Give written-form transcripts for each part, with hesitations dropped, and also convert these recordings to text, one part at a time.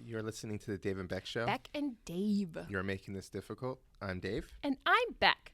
You're listening to the Dave and Beck Show. Bek and Dave. You're making this difficult. I'm Dave. And I'm Beck.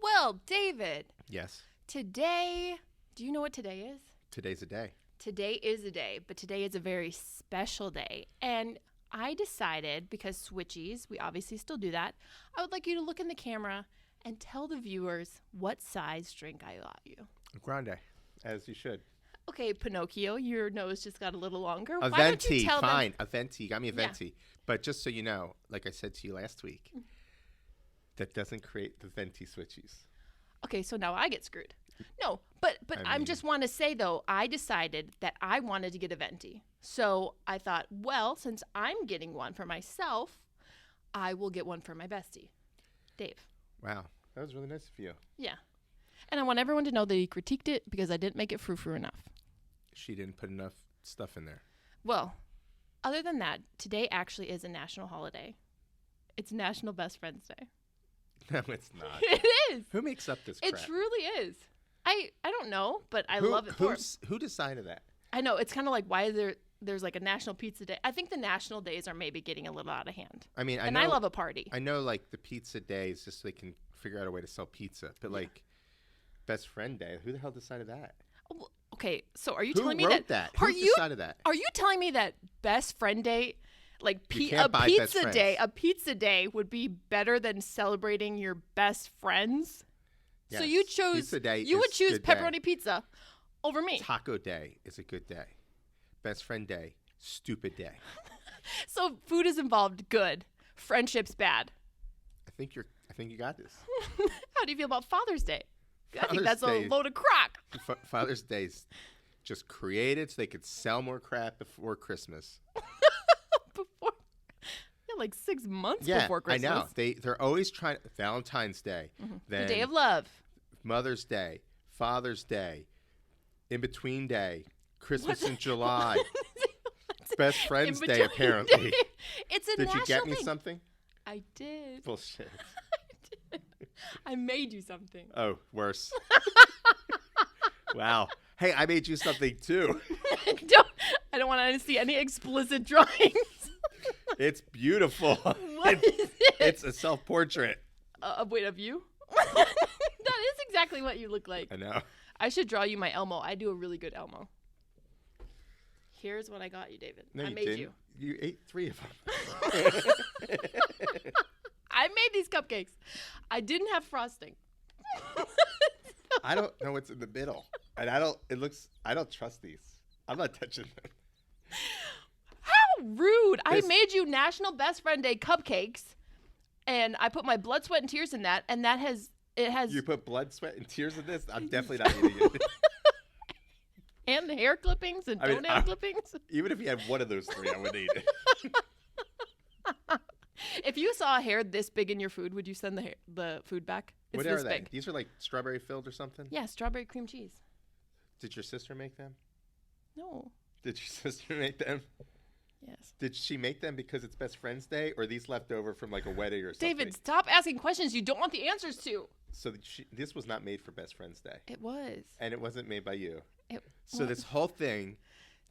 Well, David. Yes. Today, do you know what today is? Today's a day. Today is a day, but today is a very special day. And I decided, because switchies, we obviously still do that, I would like you to look in the camera and tell the viewers what size drink I got you. Grande, as you should. Okay, Pinocchio, your nose just got a little longer. A Why don't you venti, tell fine. them? A venti. Got me a venti. But just so you know, like I said to you last week, that doesn't create the venti switchies. Okay, so now I get screwed. No, but I just want to say, though, I decided that I wanted to get a venti. So I thought, well, since I'm getting one for myself, I will get one for my bestie, Dave. Wow, that was really nice of you. Yeah. And I want everyone to know that he critiqued it because I didn't make it frou-frou enough. She didn't put enough stuff in there. Well, other than that, today actually is a national holiday. It's National Best Friends Day. No, it's not. It is. Who makes up this crap? It truly is. I don't know, but I love it for him. Who decided that? I know. It's kind of like why there's like a National Pizza Day. I think the national days are maybe getting a little out of hand. I mean, I love a party. I know, like, the pizza day is just so they can figure out a way to sell pizza. But, like, Best Friend Day, who the hell decided that? Oh, okay, so are you Who telling me wrote that? Who decided that? Are you telling me that Best Friend Day, like You can't buy best friends. a pizza day would be better than celebrating your best friends? Yes. So you chose Pizza day you would is choose good day. pepperoni pizza over me. Taco Day is a good day. Best Friend Day, stupid day. So food is involved, good. Friendship's bad. I think you got this. How do you feel about Father's Day? I think Father's that's Day- a load of crock. Father's Day's just created so they could sell more crap before Christmas. Before, yeah, like 6 months Yeah, before Christmas. I know. They're always trying. Valentine's Day, then The Day of Love. Mother's Day, Father's Day, In Between Day, Christmas in July, Best Friends Day. In-between Apparently, day. It's a did national you get me thing. something? I did. Bullshit. I made you something. Oh, worse. Wow. Hey, I made you something too. I don't want to see any explicit drawings. It's beautiful. What is it? It's a self-portrait. Wait, of you? That is exactly what you look like. I know. I should draw you my Elmo. I do a really good Elmo. Here's what I got you, David. No, I you made didn't. you. You ate 3 of them. I made these cupcakes. I didn't have frosting. I don't know what's in the middle. And I don't trust these. I'm not touching them. How rude. I This- made you National Best Friend Day cupcakes, and I put my blood, sweat, and tears in that, and it has... You put blood, sweat, and tears in this? I'm definitely not eating it. and the hair clippings and toenail clippings. Even if you had one of those 3, I wouldn't eat it. If you saw a hair this big in your food, would you send the food back? It's What this are they? big. These are like strawberry filled or something? Yeah, strawberry cream cheese. Did your sister make them? No. Did your sister make them? Yes. Did she make them because it's Best Friends Day, or these left over from like a wedding or something? David, stop asking questions you don't want the answers to. So this was not made for Best Friends Day. It was. And it wasn't made by you. So What? this whole thing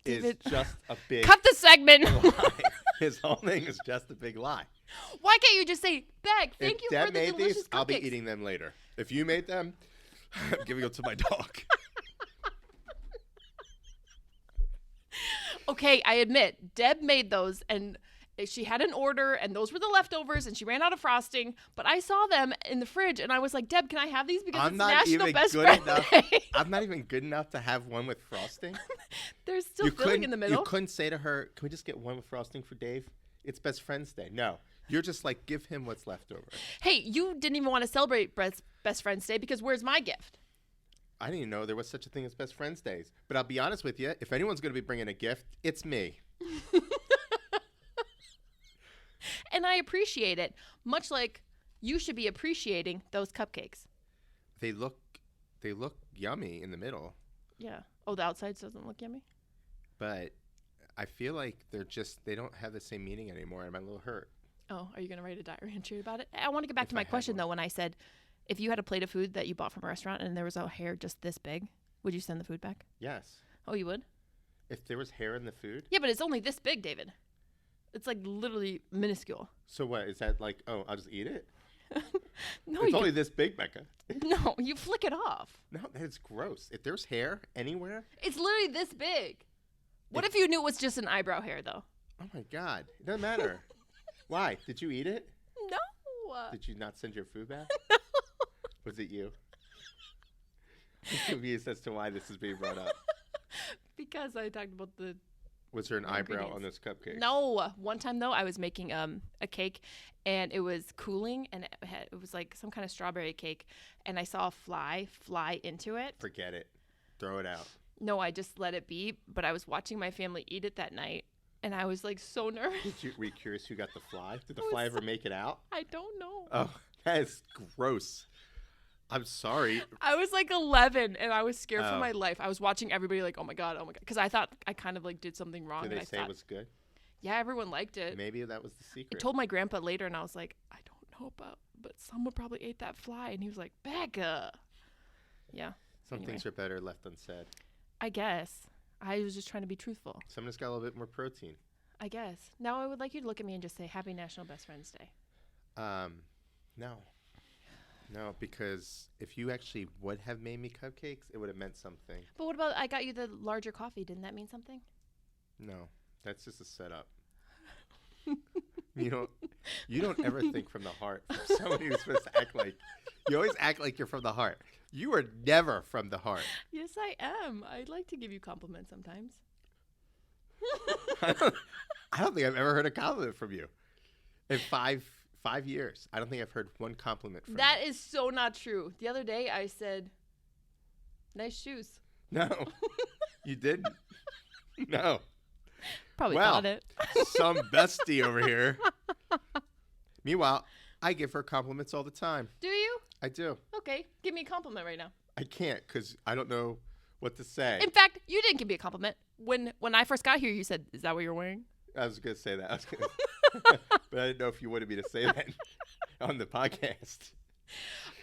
David, is just a big cut the segment. lie. This whole thing is just a big lie. Why can't you just say, Beck, thank If you Deb for the made delicious these, cupcakes? I'll be eating them later. If you made them, I'm giving them to my dog. Okay, I admit, Deb made those, and she had an order, and those were the leftovers, and she ran out of frosting. But I saw them in the fridge, and I was like, Deb, can I have these? Because I'm it's not National even Best good Friend enough. Day. I'm not even good enough to have one with frosting. There's still filling in the middle. You couldn't say to her, "Can we just get one with frosting for Dave? It's Best Friends Day." No, you're just like, give him what's left over. Hey, you didn't even want to celebrate Best Friends Day because where's my gift? I didn't even know there was such a thing as Best Friends Days. But I'll be honest with you, if anyone's going to be bringing a gift, it's me. And I appreciate it, much like you should be appreciating those cupcakes. They look yummy in the middle. Yeah. Oh, the outside doesn't look yummy? But I feel like they don't have the same meaning anymore. I'm a little hurt. Oh, are you going to write a diary entry about it? I want to get back to If I my had question, one. though, when I said, if you had a plate of food that you bought from a restaurant and there was a hair just this big, would you send the food back? Yes. Oh, you would? If there was hair in the food? Yeah, but it's only this big, David. It's like literally minuscule. So what? Is that like, oh, I'll just eat it? No, It's only this big, Becca. No, you flick it off. No, that's gross. If there's hair anywhere? It's literally this big. What if you knew it was just an eyebrow hair, though? Oh, my God. It doesn't matter. Why? Did you eat it? No. Did you not send your food back? No. Was it you? I'm confused as to why this is being brought up. Because I talked about the... Was there an eyebrow ingredients. on those cupcakes? No. One time, though, I was making a cake, and it was cooling, and it was like some kind of strawberry cake, and I saw a fly into it. Forget it. Throw it out. No, I just let it be, but I was watching my family eat it that night, and I was like so nervous. Were you curious who got the fly? Did the fly ever make it out? I don't know. Oh, that is gross. I'm sorry. I was like 11, and I was scared for Oh. my life. I was watching everybody like, oh my god, because I thought I kind of like did something wrong. Did and they I say thought, it was good? Yeah, everyone liked it. Maybe that was the I secret. told my grandpa later, and I was like, I don't know but someone probably ate that fly, and he was like, Becca. Yeah. Some anyway. things are better left unsaid. I guess. I was just trying to be truthful. Some just got a little bit more protein. I guess. Now I would like you to look at me and just say, Happy National Best Friends Day. No. No, because if you actually would have made me cupcakes, it would have meant something. But what about I got you the larger coffee? Didn't that mean something? No, that's just a setup. You don't ever think from the heart. From somebody who's supposed to act like you always act like you're from the heart. You are never from the heart. Yes, I am. I'd like to give you compliments sometimes. I don't think I've ever heard a compliment from you in five years. I don't think I've heard one compliment from That you. is so not true. The other day I said, nice shoes. No, you didn't. No. Probably Well, thought it. Some bestie over here. Meanwhile, I give her compliments all the time. Do you? I do. Okay, give me a compliment right now. I can't because I don't know what to say. In fact, you didn't give me a compliment. When I first got here, you said, is that what you're wearing? I was going to say that. But I didn't know if you wanted me to say that on the podcast.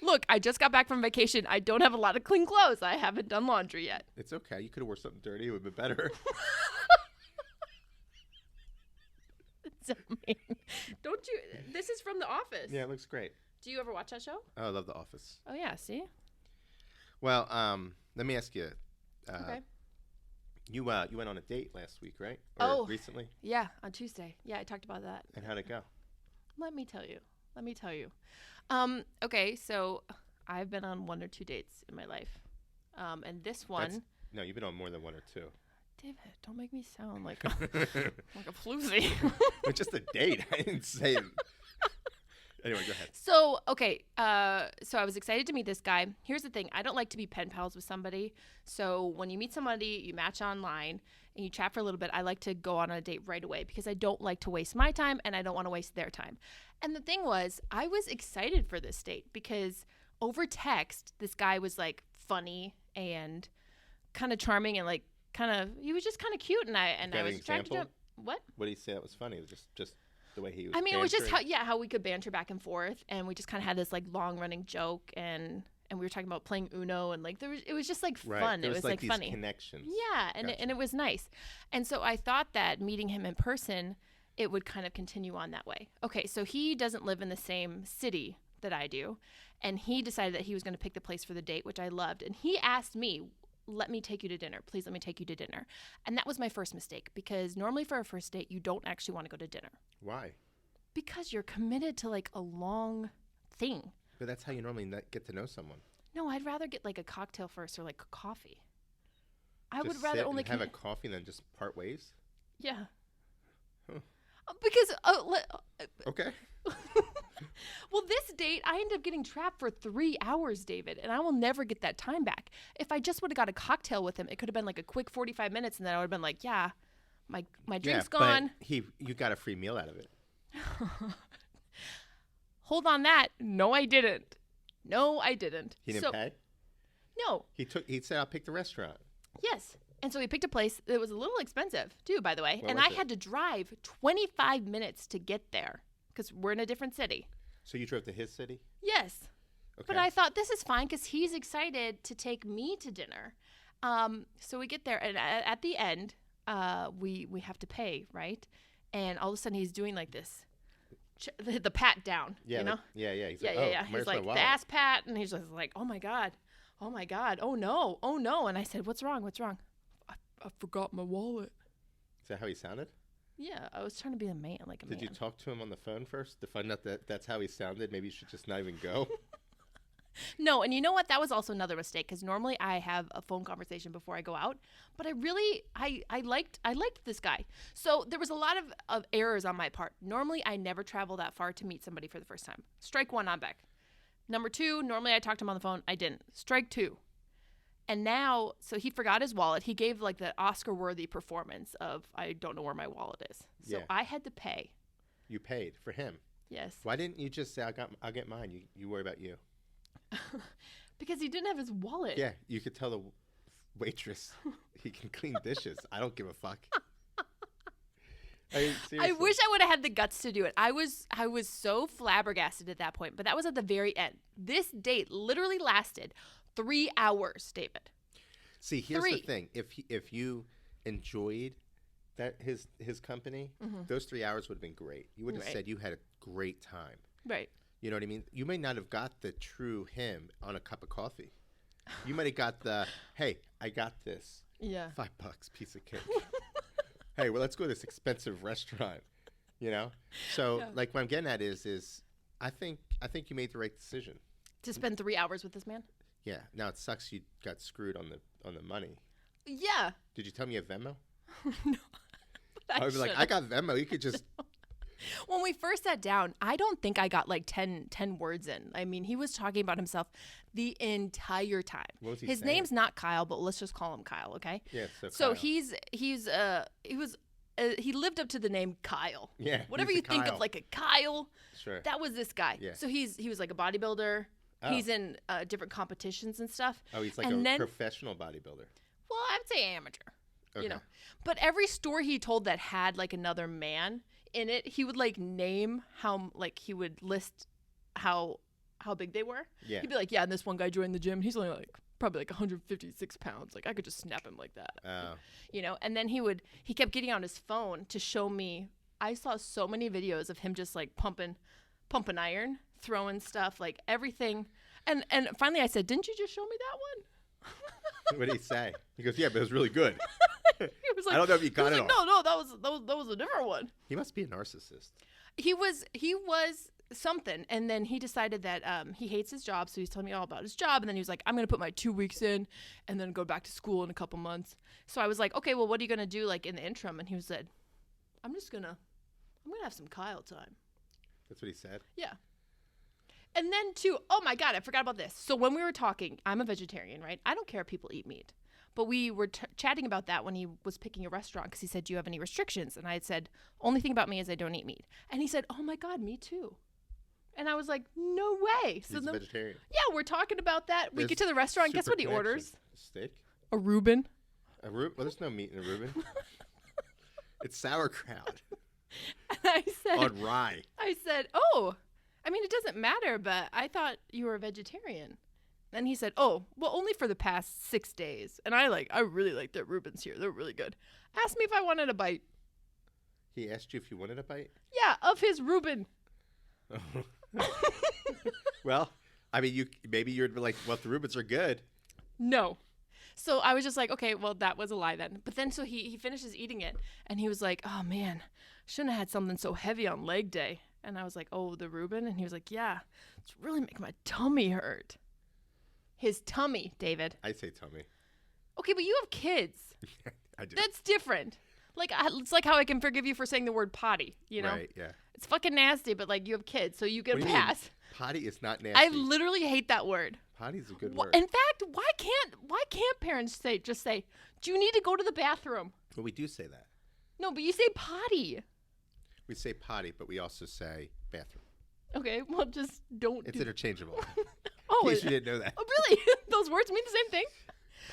Look, I just got back from vacation. I don't have a lot of clean clothes. I haven't done laundry yet. It's okay. You could have worn something dirty. It would have been better. So mean. Don't you? This is from The Office. Yeah, it looks great. Do you ever watch that show? Oh, I love The Office. Oh, yeah. See? Well, let me ask you. Okay. You went on a date last week, right? Or recently? Yeah, on Tuesday. Yeah, I talked about that. And how'd it go? Let me tell you. Okay, so I've been on 1 or 2 dates in my life. And this one... No, you've been on more than 1 or 2. David, don't make me sound like a floozy. It's just a date. I didn't say it. Anyway, go ahead. So, okay. So I was excited to meet this guy. Here's the thing. I don't like to be pen pals with somebody. So when you meet somebody, you match online, and you chat for a little bit, I like to go on a date right away because I don't like to waste my time and I don't want to waste their time. And the thing was, I was excited for this date because over text, this guy was like funny and kind of charming and like he was just kind of cute. And I was attracted to him. What? What did he say that was funny? It was just the way he was. I mean, it was just bantering? how we could banter back and forth, and we just kind of had this like long running joke, and we were talking about playing Uno, and like it was just like Right. fun. There It was like like funny. connections. Yeah, and Gotcha. and it was nice, and so I thought that meeting him in person, it would kind of continue on that way. Okay, so he doesn't live in the same city that I do, and he decided that he was going to pick the place for the date, which I loved, and he asked me, let me take you to dinner. Please let me take you to dinner. And that was my first mistake because normally for a first date, you don't actually want to go to dinner. Why? Because you're committed to like a long thing. But that's how you normally get to know someone. No, I'd rather get like a cocktail first or like a coffee. I Just would rather sit only and have a coffee than just part ways. Yeah. Huh. Because Okay. well, this date, I ended up getting trapped for 3 hours, David, and I will never get that time back. If I just would have got a cocktail with him, it could have been like a quick 45 minutes, and then I would have been like, yeah, my drink's gone. But you got a free meal out of it. Hold on that. No, I didn't. He didn't pay? No. He said I'll pick the restaurant. Yes. And so we picked a place that was a little expensive, too, by the way. Where and was I it? had to drive 25 minutes to get there because we're in a different city. So you drove to his city? Yes. Okay. But I thought this is fine because he's excited to take me to dinner. So we get there, and at the end, we have to pay, right? And all of a sudden, he's doing like this, the pat down. Yeah. You know? Yeah. He's Yeah. He's like the ass pat, and he's just like, oh my god, oh no. And I said, what's wrong? I forgot my wallet. Is that how he sounded? Yeah, I was trying to be a man, like a man. Did you talk to him on the phone first to find out that that's how he sounded? Maybe you should just not even go. No, and you know what? That was also another mistake because normally I have a phone conversation before I go out, but I liked this guy. So there was a lot of errors on my part. Normally I never travel that far to meet somebody for the first time. Strike one on Beck. Number two, normally I talked to him on the phone. I didn't. Strike two. And now, so he forgot his wallet. He gave like the Oscar-worthy performance of I don't know where my wallet is. So Yeah. I had to pay. You paid for him. Yes. Why didn't you just say I'll get mine? You worry about you. Because he didn't have his wallet. Yeah, you could tell the waitress he can clean dishes. I don't give a fuck. I wish I would have had the guts to do it. I was so flabbergasted at that point, but that was at the very end. This date literally lasted 3 hours, David. See, here's the thing. If you enjoyed that his company, those 3 hours would have been great. You would have said you had a great time. Right. You know what I mean? You may not have got the true him on a cup of coffee. You might have got the, hey, I got this. Yeah. $5 piece of cake. Hey, well, let's go to this expensive restaurant. You know? So, like, what I'm getting at is I think you made the right decision. To spend 3 hours with this man? Yeah. Now it sucks you got screwed on the money. Yeah. Did you tell me you have Venmo? No. I was like, I got Venmo. You could just. When we first sat down, I don't think I got like 10 words in. I mean, he was talking about himself the entire time. What was he His saying? name's not Kyle, but let's just call him Kyle, okay? Yeah. So Kyle. he lived up to the name Kyle. Yeah. Whatever he's you think Kyle. of like a Kyle, Sure. that was this guy. Yeah. So he was like a bodybuilder. Oh. He's in different competitions and stuff. Oh, he's like and a then, professional bodybuilder. Well, I would say amateur. Okay. You know. But every story he told that had like another man in it, he would like name how, like he would list how big they were. Yeah. He'd be like, yeah, and this one guy joined the gym. He's only like probably like 156 pounds. Like I could just snap him like that. Oh. You know, and then he kept getting on his phone to show me. I saw so many videos of him just like pumping iron, throwing stuff, like everything. And finally I said, didn't you just show me that one? What did he say? He goes, yeah, but it was really good. He was like, I don't know if you got it all. No, that was a different one. He must be a narcissist. He was something, and then he decided that he hates his job, so he's telling me all about his job, and then he was like, I'm gonna put my 2 weeks in, and then go back to school in a couple months. So I was like, okay, well, what are you gonna do like in the interim? And he said, I'm gonna have some Kyle time. That's what he said. Yeah. And then too, oh my God, I forgot about this. So when we were talking, I'm a vegetarian, right? I don't care if people eat meat. But we were chatting about that when he was picking a restaurant because he said, do you have any restrictions? And I had said, only thing about me is I don't eat meat. And he said, oh my God, me too. And I was like, no way. So He's a vegetarian. Yeah, we're talking about that. We get to the restaurant. Guess what he orders? Steak? A Reuben. A Reuben? Well, there's no meat in a Reuben. It's sauerkraut. And I said, on rye. I said, oh, I mean, it doesn't matter, but I thought you were a vegetarian. And he said, oh, well, only for the past 6 days. And I really like their Reubens here. They're really good. Asked me if I wanted a bite. He asked you if you wanted a bite? Yeah, of his Reuben. Well, I mean, maybe you'd be like, well, if the Reubens are good. No. So I was just like, okay, well, that was a lie then. But then so he finishes eating it, and he was like, oh, man, shouldn't have had something so heavy on leg day. And I was like, oh, the Reuben? And he was like, yeah, it's really making my tummy hurt. His tummy, David. I say tummy. Okay, but you have kids. I do. That's different. Like, it's like how I can forgive you for saying the word potty, you know? Right, yeah. It's fucking nasty, but, like, you have kids, so you get What a do you mean? pass. Potty is not nasty. I literally hate that word. Potty's a good word. In fact, why can't parents just say, do you need to go to the bathroom? Well, we do say that. No, but you say potty. We say potty, but we also say bathroom. Okay, well, just don't It's do interchangeable. Oh, in case you didn't know that. Oh, really? Those words mean the same thing?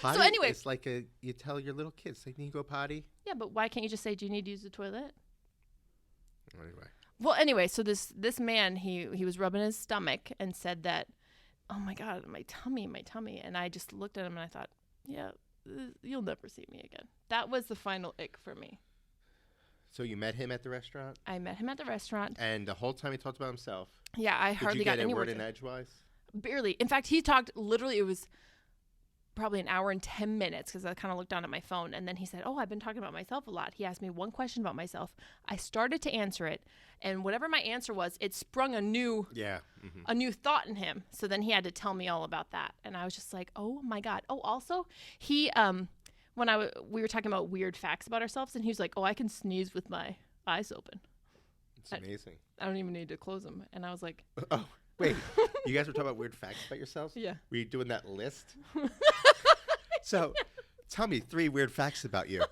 Potty So anyway. it's like you tell your little kids, like, need you go potty? Yeah, but why can't you just say, do you need to use the toilet? Anyway. Well, anyway, so this man, he was rubbing his stomach and said that, oh my God, my tummy. And I just looked at him and I thought, yeah, you'll never see me again. That was the final ick for me. So you met him at the restaurant? I met him at the restaurant. And the whole time he talked about himself? Yeah, I hardly got any word in edgewise? Barely. In fact, he talked literally, it was probably an hour and 10 minutes because I kind of looked down at my phone. And then he said, oh, I've been talking about myself a lot. He asked me one question about myself. I started to answer it. And whatever my answer was, it sprung a new thought in him. So then he had to tell me all about that. And I was just like, oh, my God. Oh, also, he when we were talking about weird facts about ourselves, and he was like, oh, I can sneeze with my eyes open. It's amazing. I don't even need to close them. And I was like... Oh, wait. You guys were talking about weird facts about yourselves? Yeah. Were you doing that list? So, tell me 3 weird facts about you.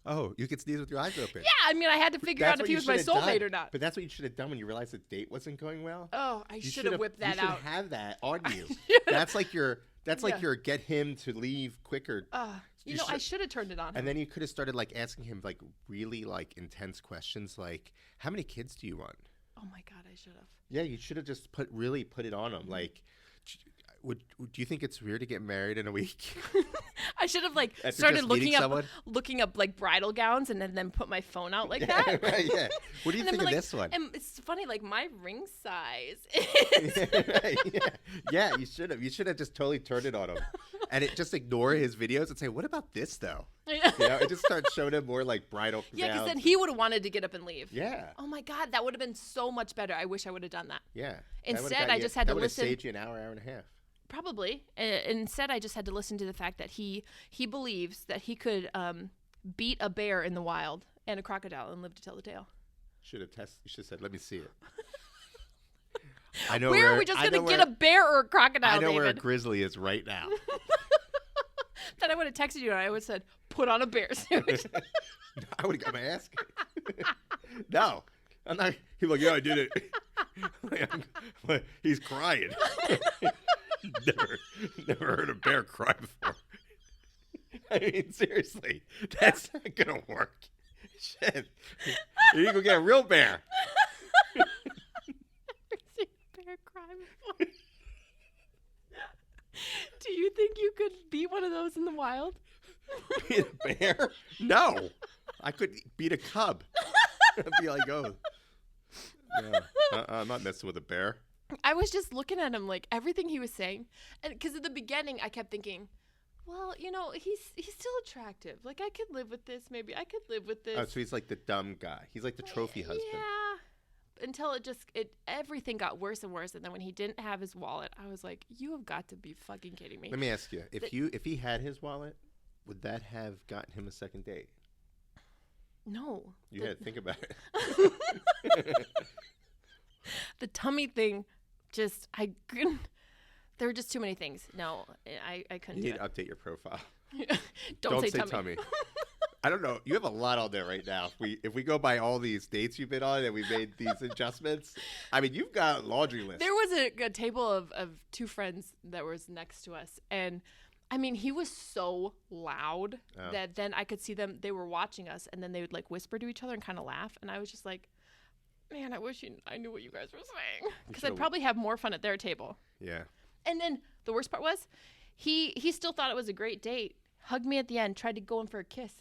Oh, you could sneeze with your eyes open. Yeah, I mean, I had to figure out if he was my soulmate or not. But that's what you should have done when you realized the date wasn't going well. Oh, I should have whipped that out. You should have that on you. That's like your get him to leave quicker. I should have turned it on him. And then you could have started like asking him like really like intense questions like, how many kids do you want? Oh my God, I should have. Yeah, you should have just put it on him. Like, do you think it's weird to get married in a week? I should have like started looking up like bridal gowns and then put my phone out like that. Right, yeah. What do you think of this one? And it's funny, like my ring size is. Right, yeah, you should have. You should have just totally turned it on him, and just ignore his videos and say, "What about this though?" Yeah. You know, it just starts showing him more like bridal. Yeah, because then he would have wanted to get up and leave. Yeah. Oh my God, that would have been so much better. I wish I would have done that. Yeah. Instead, I just had to listen. That would have saved you an hour and a half. Probably. Instead, I just had to listen to the fact that he believes that he could beat a bear in the wild and a crocodile and live to tell the tale. You should have said, "Let me see it." I know where are we just going to get a bear or a crocodile, I know David? Where a grizzly is right now. Then I would have texted you and I would have said, put on a bear suit. I would have got my ass kicked. No. I'm not. He's like, yeah, I did it. He's crying. Never heard a bear cry before. I mean, seriously, that's not gonna work. Shit, you can go get a real bear. Never seen a bear cry before. Do you think you could beat one of those in the wild? Beat a bear? No, I could beat a cub. I'd be like, oh, no, I'm not messing with a bear. I was just looking at him like everything he was saying, and because at the beginning I kept thinking, well, you know, he's still attractive. Like I could live with this. Maybe I could live with this. Oh, so he's like the dumb guy. He's like the trophy husband. Yeah. Until everything got worse and worse, and then when he didn't have his wallet, I was like, you have got to be fucking kidding me. Let me ask you, if he had his wallet, would that have gotten him a second date? No. You had to think about it. The tummy thing. I couldn't. There were just too many things. No, I couldn't. You need do to it. update your profile. Don't say tummy. I don't know. You have a lot on there right now. If we go by all these dates you've been on and we made these adjustments, I mean, you've got a laundry list. There was a table of 2 friends that was next to us, and I mean, he was so loud that then I could see them. They were watching us, and then they would like whisper to each other and kind of laugh, and I was just like, man, I wish I knew what you guys were saying, because I'd probably have more fun at their table. Yeah. And then the worst part was, he still thought it was a great date. Hugged me at the end, tried to go in for a kiss,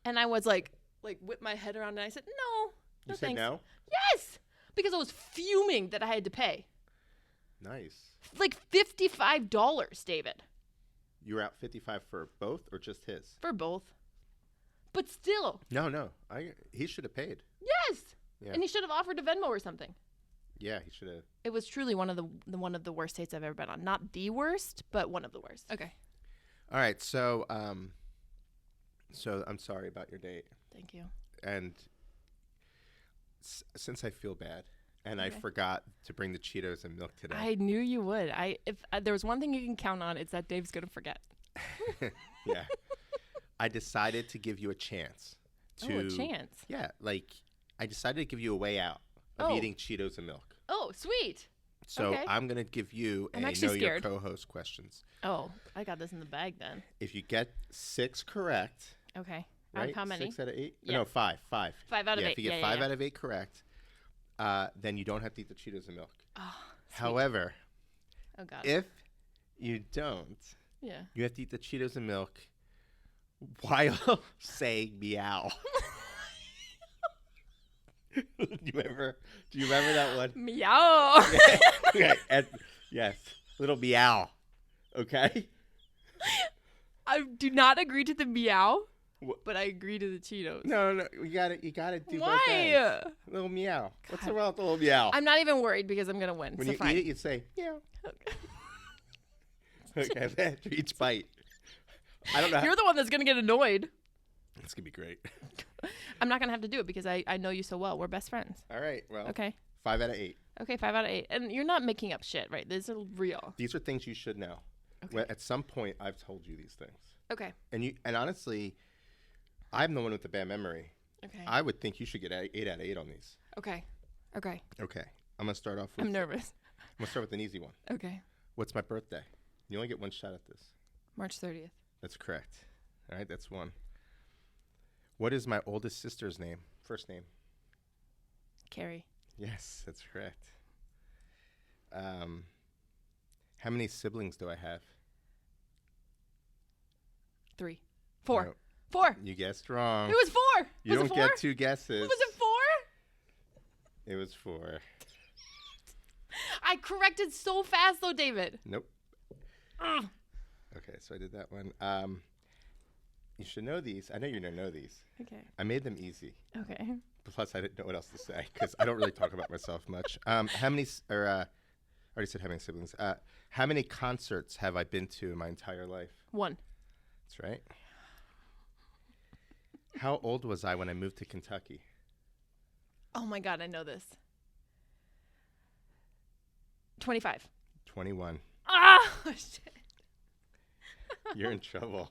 and I was like whipped my head around, and I said, no, You thanks. said no? Yes, because I was fuming that I had to pay. Nice. Like $55, David. You were out 55 for both or just his? For both. But still. No. He should have paid. Yes. Yeah. And he should have offered to Venmo or something. Yeah, he should have. It was truly one of the worst dates I've ever been on. Not the worst, but one of the worst. Okay. All right. So I'm sorry about your date. Thank you. And since I feel bad and I forgot to bring the Cheetos and milk today. I knew you would. If there was one thing you can count on, it's that Dave's going to forget. Yeah. I decided to give you a chance. A chance? Yeah, like I decided to give you a way out of eating Cheetos and milk. Oh, sweet. So okay. I'm going to give you I'm know scared. your co-host questions. Oh, I got this in the bag then. If you get 6 correct, okay, right? Out of how many? 6 out of 8? Yeah. No, 5. 5. 5 out of 8. If you get 5 out of 8 correct, then you don't have to eat the Cheetos and milk. Oh, sweet. However, oh God. if you don't, yeah. you have to eat the Cheetos and milk while saying meow. Do you remember that one? Meow. Okay. Yes, little meow. Okay. I do not agree to the meow, but I agree to the Cheetos. No, you gotta do both Why? ends. Little meow. What's the wrong with the little meow? I'm not even worried because I'm gonna win. When so you fine. eat it, you'd say meow. Okay, after each bite. I don't know. You're the one that's gonna get annoyed. It's gonna be great. I'm not gonna have to do it because I know you so well. We're best friends. All right. Well. Okay. 5 out of 8. Okay, 5 out of 8. And you're not making up shit, right? These are real. These are things you should know. Okay. Well, at some point, I've told you these things. Okay. And honestly, I'm the one with the bad memory. Okay. I would think you should get 8 out of 8 on these. Okay. Okay. Okay. I'm gonna start off with. I'm nervous. I'm gonna start with an easy one. Okay. What's my birthday? You only get one shot at this. March 30th. That's correct. All right, that's one. What is my oldest sister's name? First name. Carrie. Yes, that's correct. How many siblings do I have? 3. 4. No, 4. you guessed wrong. It was 4. You was don't it 4? get 2 guesses. Was it 4? It was 4. I corrected so fast though, David. Nope. Ugh. Okay, so I did that one. You should know these. I know you're gonna know these. Okay. I made them easy. Okay. Plus, I didn't know what else to say because I don't really talk about myself much. How many? I already said how many siblings. How many concerts have I been to in my entire life? 1. That's right. How old was I when I moved to Kentucky? Oh my God, I know this. 25. 21. Ah, shit. You're in trouble.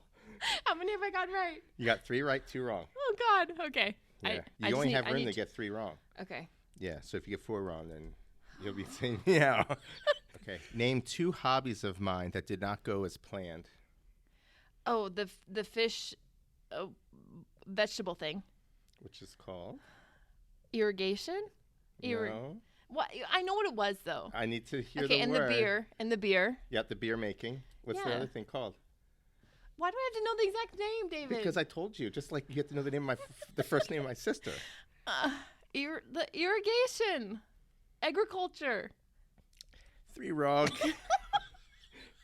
How many have I gotten right? You got 3 right, 2 wrong. Oh God. Okay. Yeah. I You only just have need- room to get 3 wrong. Okay. Yeah. So if you get 4 wrong, then you'll be saying yeah. Okay. Name 2 hobbies of mine that did not go as planned. Oh, the fish, vegetable thing. Which is called? Irrigation. No. What? I know what it was though. I need to hear Okay, the and word. the beer. Yep, the beer making. What's the Yeah. other thing called? Why do I have to know the exact name, David? Because I told you, just like you have to know the name of the first name of my sister. The irrigation, agriculture. 3 wrong.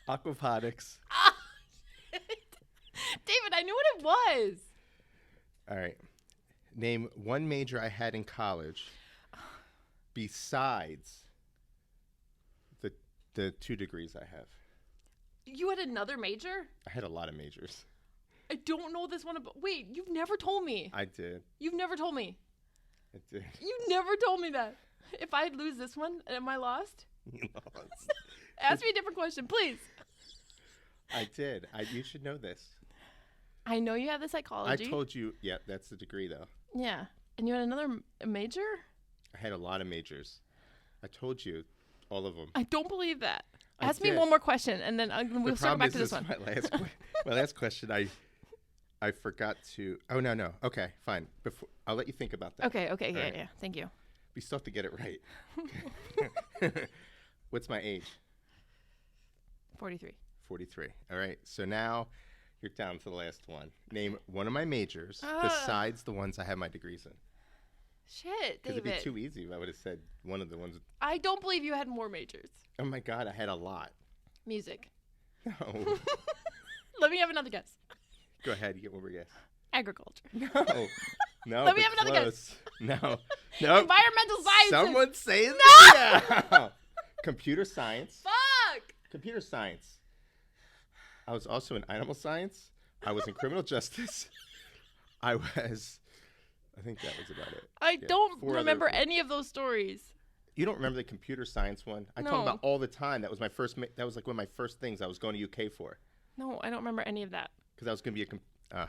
Aquaponics. Ah, shit. David, I knew what it was. All right. Name 1 major I had in college besides the 2 degrees I have. You had another major? I had a lot of majors. I don't know this one. Wait, you've never told me. I did. You've never told me. I did. You never told me that. If I lose this one, am I lost? You lost. Ask me a different question, please. I did. You should know this. I know you have the psychology. I told you. Yeah, that's the degree, though. Yeah. And you had another major? I had a lot of majors. I told you all of them. I don't believe that. I Ask me did. one more question, and then we'll circle back to this one. My last question, I forgot to. Oh, no. Okay, fine. I'll let you think about that. Okay. All right. Yeah. Thank you. We still have to get it right. What's my age? 43. 43. All right. So now you're down to the last one. Name one of my majors besides the ones I have my degrees in. Shit, Because David. it'd be too easy if I would have said one of the ones. I don't believe you had more majors. Oh, my God. I had a lot. Music. No. Let me have another guess. Go ahead. You get one more guess. Agriculture. No. No. Let me but have another close. No. No. Environmental sciences. Someone say No! yeah. Computer science. Fuck! Computer science. I was also in animal science. I was in criminal justice. I think that was about it. I don't 4 remember other- any of those stories. You don't remember the computer science one? I No. talk about all the time. That was my first. That was like one of my first things I was going to UK for. No, I don't remember any of that. Because I was going to be Well,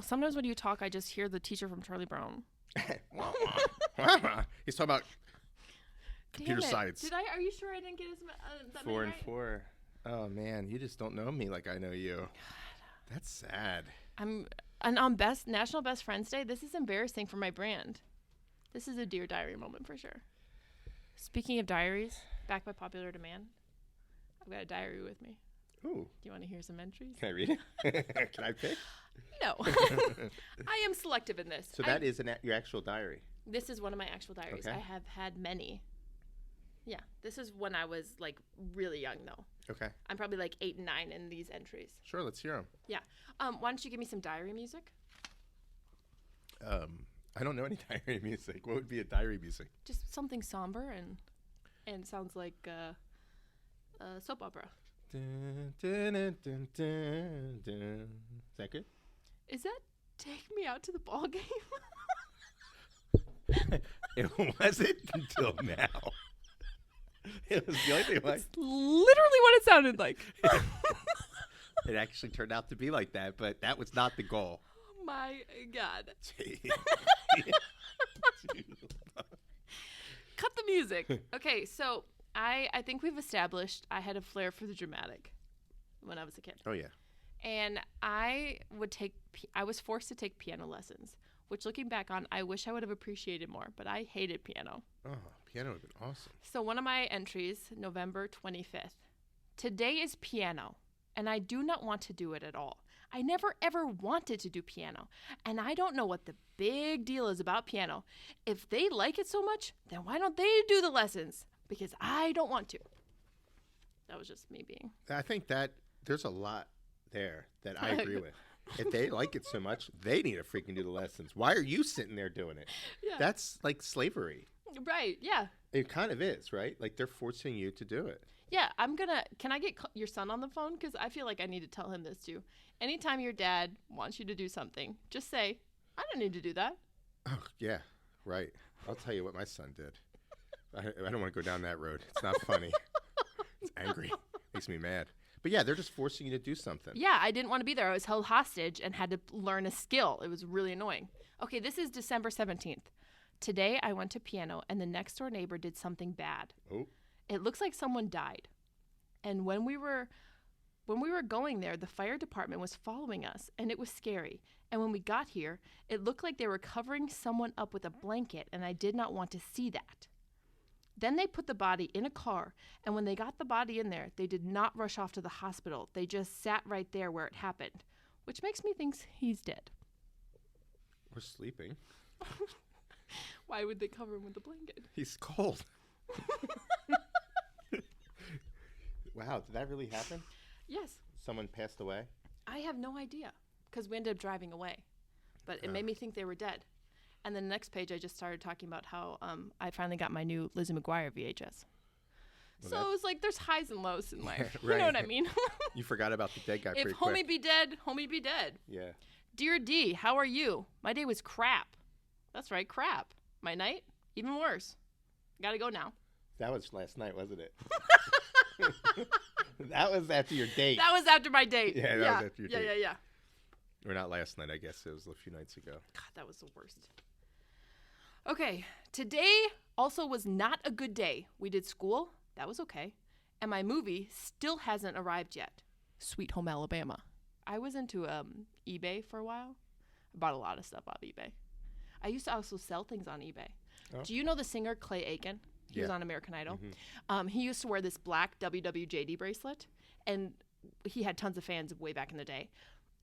sometimes when you talk, I just hear the teacher from Charlie Brown. He's talking about computer Damn it. science. Are you sure I didn't get that 4 many and right? 4. Oh man, you just don't know me like I know you. That's sad. And on National Best Friends Day, this is embarrassing for my brand. This is a Dear Diary moment for sure. Speaking of diaries, back by popular demand, I've got a diary with me. Ooh. Do you want to hear some entries? Can I read it? Can I pick? No. I am selective in this. So that is your actual diary. This is one of my actual diaries. Okay. I have had many. Yeah. This is when I was like really young though. Okay. I'm probably like 8 and 9 in these entries. Sure, let's hear them. Yeah. Why don't you give me some diary music? I don't know any diary music. What would be a diary music? Just something somber and sounds like a soap opera. Dun, dun, dun, dun, dun, dun. Is that good? Is that Take Me Out to the Ball Game? It wasn't until now. It was the only thing like. It's literally what it sounded like. It actually turned out to be like that, but that was not the goal. Oh my God. Cut the music. Okay, so I think we've established I had a flair for the dramatic when I was a kid. Oh, yeah. And I was forced to take piano lessons, which looking back on, I wish I would have appreciated more, but I hated piano. Oh, piano would have been awesome. So one of my entries, November 25th. Today is piano, and I do not want to do it at all. I never ever wanted to do piano, and I don't know what the big deal is about piano. If they like it so much, then why don't they do the lessons? Because I don't want to. That was just me being. I think that there's a lot there that I agree with. If they like it so much, they need to freaking do the lessons. Why are you sitting there doing it? Yeah. That's like slavery. Right, yeah. It kind of is, right? Like they're forcing you to do it. Yeah, can I get your son on the phone? Because I feel like I need to tell him this too. Anytime your dad wants you to do something, just say, I don't need to do that. Oh, yeah, right. I'll tell you what my son did. I don't want to go down that road. It's not funny. It's angry. Makes me mad. But yeah, they're just forcing you to do something. Yeah, I didn't want to be there. I was held hostage and had to learn a skill. It was really annoying. Okay, this is December 17th. Today I went to piano and the next door neighbor did something bad. Oh. It looks like someone died. And when we were going there, the fire department was following us and it was scary. And when we got here, it looked like they were covering someone up with a blanket and I did not want to see that. Then they put the body in a car, and when they got the body in there, they did not rush off to the hospital. They just sat right there where it happened, which makes me think he's dead. Or sleeping. Why would they cover him with a blanket? He's cold. Wow, did that really happen? Yes. Someone passed away? I have no idea, because we ended up driving away. But it made me think they were dead. And then the next page, I just started talking about how I finally got my new Lizzie McGuire VHS. Well, so it was like there's highs and lows in life. Right. You know what I mean? You forgot about the dead guy pretty quick. If homie be dead, homie be dead. Yeah. Dear D, how are you? My day was crap. That's right, crap. My night, even worse. Gotta go now. That was last night, wasn't it? That was after your date. That was after my date. Yeah, that was after your date. Yeah. Or not last night, I guess. It was a few nights ago. God, that was the worst. Okay, today also was not a good day. We did school. That was okay. And my movie still hasn't arrived yet. Sweet Home Alabama. I was into eBay for a while. I bought a lot of stuff off eBay. I used to also sell things on eBay. Oh. Do you know the singer Clay Aiken? He was on American Idol. Mm-hmm. He used to wear this black WWJD bracelet, and he had tons of fans way back in the day.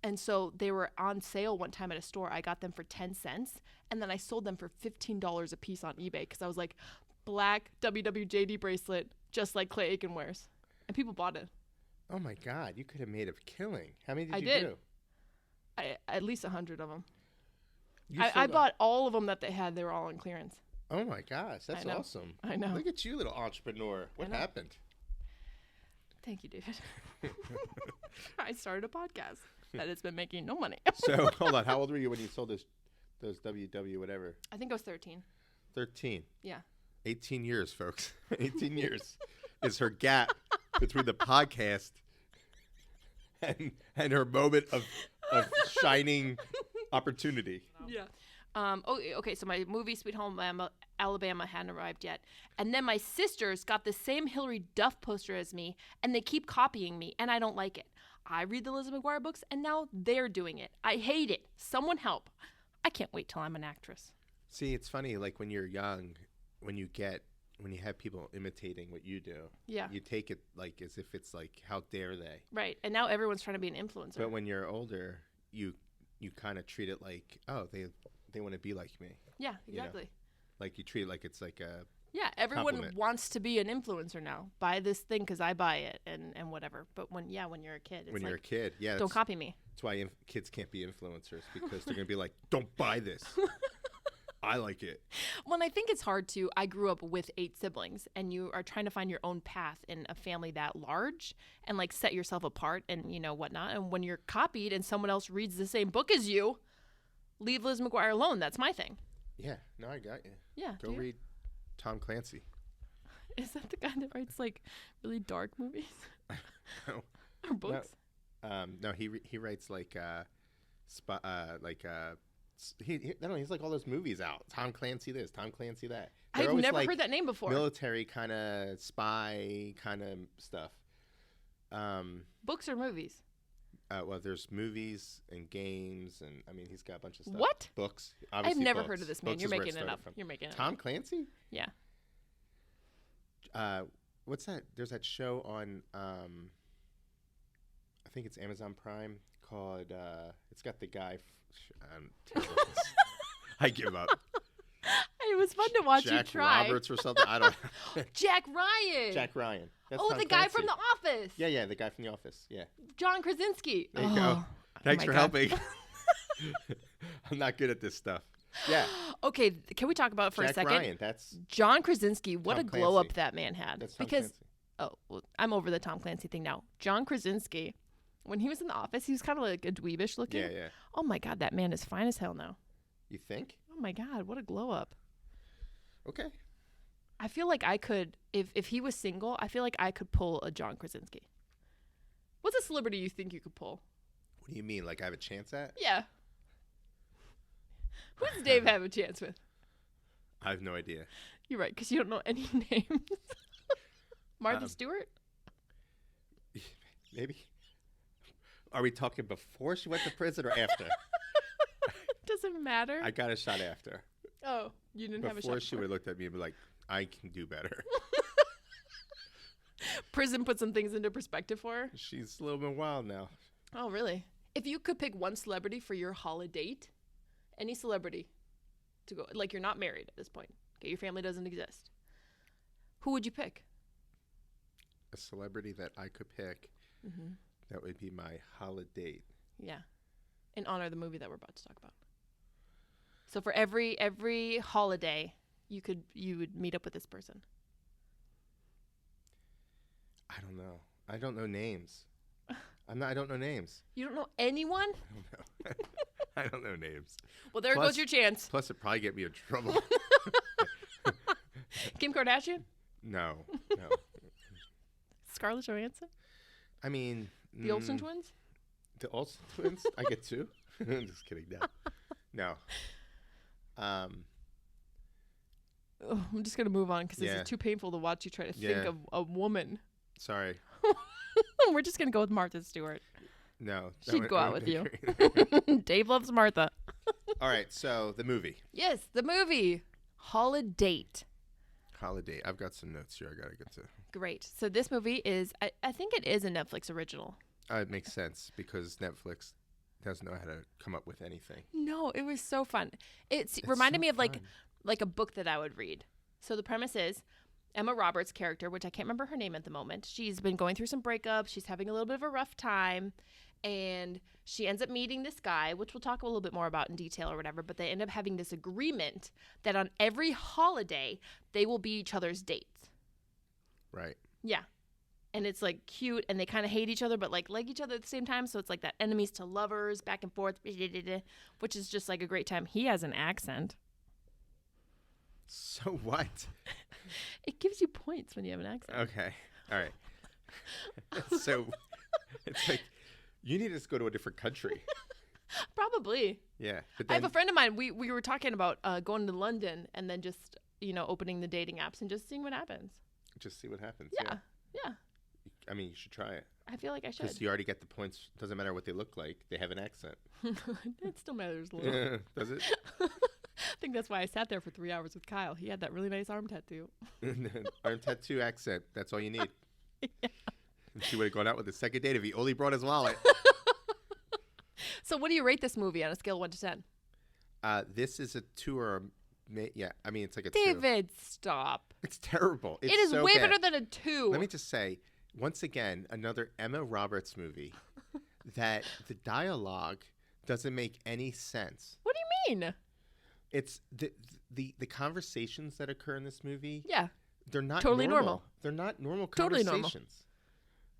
And so they were on sale one time at a store. I got them for 10 cents, and then I sold them for $15 a piece on eBay because I was like, black WWJD bracelet, just like Clay Aiken wears. And people bought it. Oh, my God. You could have made a killing. How many did you do? At least 100 of them. I bought all of them that they had. They were all on clearance. Oh, my gosh. That's awesome. I know. Look at you, little entrepreneur. What happened? Thank you, David. I started a podcast that has been making no money. So, hold on. How old were you when you sold those WW whatever? I think I was 13. 13? Yeah. 18 years, folks. 18 years is her gap between the podcast and her moment of shining opportunity. Yeah. Okay, so my movie Sweet Home Alabama hadn't arrived yet. And then my sisters got the same Hillary Duff poster as me, and they keep copying me, and I don't like it. I read the Lizzie McGuire books, and now they're doing it. I hate it. Someone help. I can't wait till I'm an actress. See, it's funny, like when you're young, when you have people imitating what you do, you take it like as if it's like, how dare they? Right. And now everyone's trying to be an influencer. But when you're older, you kind of treat it like, oh, they want to be like me. Yeah, exactly. You know? Like you treat it like it's like a everyone compliment. wants to be an influencer now. Buy this thing because I buy it and whatever. But when you're a kid, it's you're a kid, don't copy me. That's why kids can't be influencers, because they're gonna be like, don't buy this. I like it. Well, and I think it's hard to. I grew up with 8 siblings, and you are trying to find your own path in a family that large, and like set yourself apart, and whatnot. And when you're copied, and someone else reads the same book as you, leave Liz McGuire alone. That's my thing. Yeah, no, I got you. Yeah, go read Tom Clancy. Is that the guy that writes like really dark movies? No. Or books? No, he writes like he's like all those movies out. Tom Clancy this, Tom Clancy that. I've never heard that name before. Military kind of spy kind of stuff. Books or movies? Well, there's movies and games, and I mean, he's got a bunch of stuff. What? Books. I've never heard of this man. You're making it up. You're making it up. Tom Clancy? Yeah. What's that? There's that show on, I think it's Amazon Prime called, it's got the guy, I give up. It was fun to watch Jack you try. Roberts or something. I don't know. Jack Ryan. Jack Ryan. That's Tom the guy Clancy. from The Office. Yeah, the guy from The Office. Yeah. John Krasinski. There you go. Thanks for helping. I'm not good at this stuff. Yeah. Okay, can we talk about it for a second? Jack Ryan, that's John Krasinski. What Tom a glow up Clancy. that man had. That's Tom because Clancy. well, I'm over the Tom Clancy thing now. John Krasinski, when he was in The Office, he was kind of like a dweebish looking. Yeah. Oh my God, that man is fine as hell now. You think? Oh my God, what a glow up. Okay. I feel like I could, if he was single, I feel like I could pull a John Krasinski. What's a celebrity you think you could pull? What do you mean? Like I have a chance at? Yeah. Who does Dave have a chance with? I have no idea. You're right, because you don't know any names. Martha Stewart? Maybe. Are we talking before she went to prison or after? Doesn't matter. I got a shot after. Oh, you didn't have a shot Before she would have looked at me and be like, I can do better. Prison put some things into perspective for her. She's a little bit wild now. Oh, really? If you could pick one celebrity for your holiday, any celebrity to go, like you're not married at this point, okay, your family doesn't exist, who would you pick? A celebrity that I could pick, that would be my holiday. Yeah, in honor of the movie that we're about to talk about. So for every holiday, you would meet up with this person. I don't know. I don't know names. I don't know names. You don't know anyone? I don't know. I don't know names. Well, there goes your chance. Plus, it'd probably get me in trouble. Kim Kardashian? No. Scarlett Johansson? I mean... The Olsen twins? The Olsen twins? I get 2? I'm just kidding. No. I'm just going to move on because this is too painful to watch you try to think of a woman. Sorry. We're just going to go with Martha Stewart. No. She'd go out with you. Dave loves Martha. All right, so the movie. Yes, the movie. Holiday. I've got some notes here I got to get to. Great. So this movie is, I think it is a Netflix original. It makes sense because Netflix doesn't know how to come up with anything. No, it was so fun. It's reminded me of like a book that I would read. So the premise is Emma Roberts' character, which I can't remember her name at the moment. She's been going through some breakups. She's having a little bit of a rough time. And she ends up meeting this guy, which we'll talk a little bit more about in detail or whatever. But they end up having this agreement that on every holiday, they will be each other's dates. Right. Yeah. And it's like cute. And they kind of hate each other, but like each other at the same time. So it's like that enemies to lovers, back and forth, which is just like a great time. He has an accent. So what? It gives you points when you have an accent. Okay. All right. So it's like, you need to just go to a different country. Probably. Yeah. But I have a friend of mine. We were talking about going to London and then just, opening the dating apps and just seeing what happens. Just see what happens. Yeah. I mean, you should try it. I feel like I should. Because you already get the points. Doesn't matter what they look like. They have an accent. It still matters a little. Yeah, does it? I think that's why I sat there for 3 hours with Kyle. He had that really nice arm tattoo. Arm tattoo accent. That's all you need. Yeah. And she would have gone out with the second date if he only brought his wallet. So what do you rate this movie on a scale of 1 to 10? This is a 2 or a... Yeah, I mean, it's like a 2. David, stop. It's terrible. It's It is so way bad. better than a 2. Let me just say, once again, another Emma Roberts movie that the dialogue doesn't make any sense. What do you mean? It's the conversations that occur in this movie. Yeah. They're not Totally normal. They're not normal Totally normal. conversations.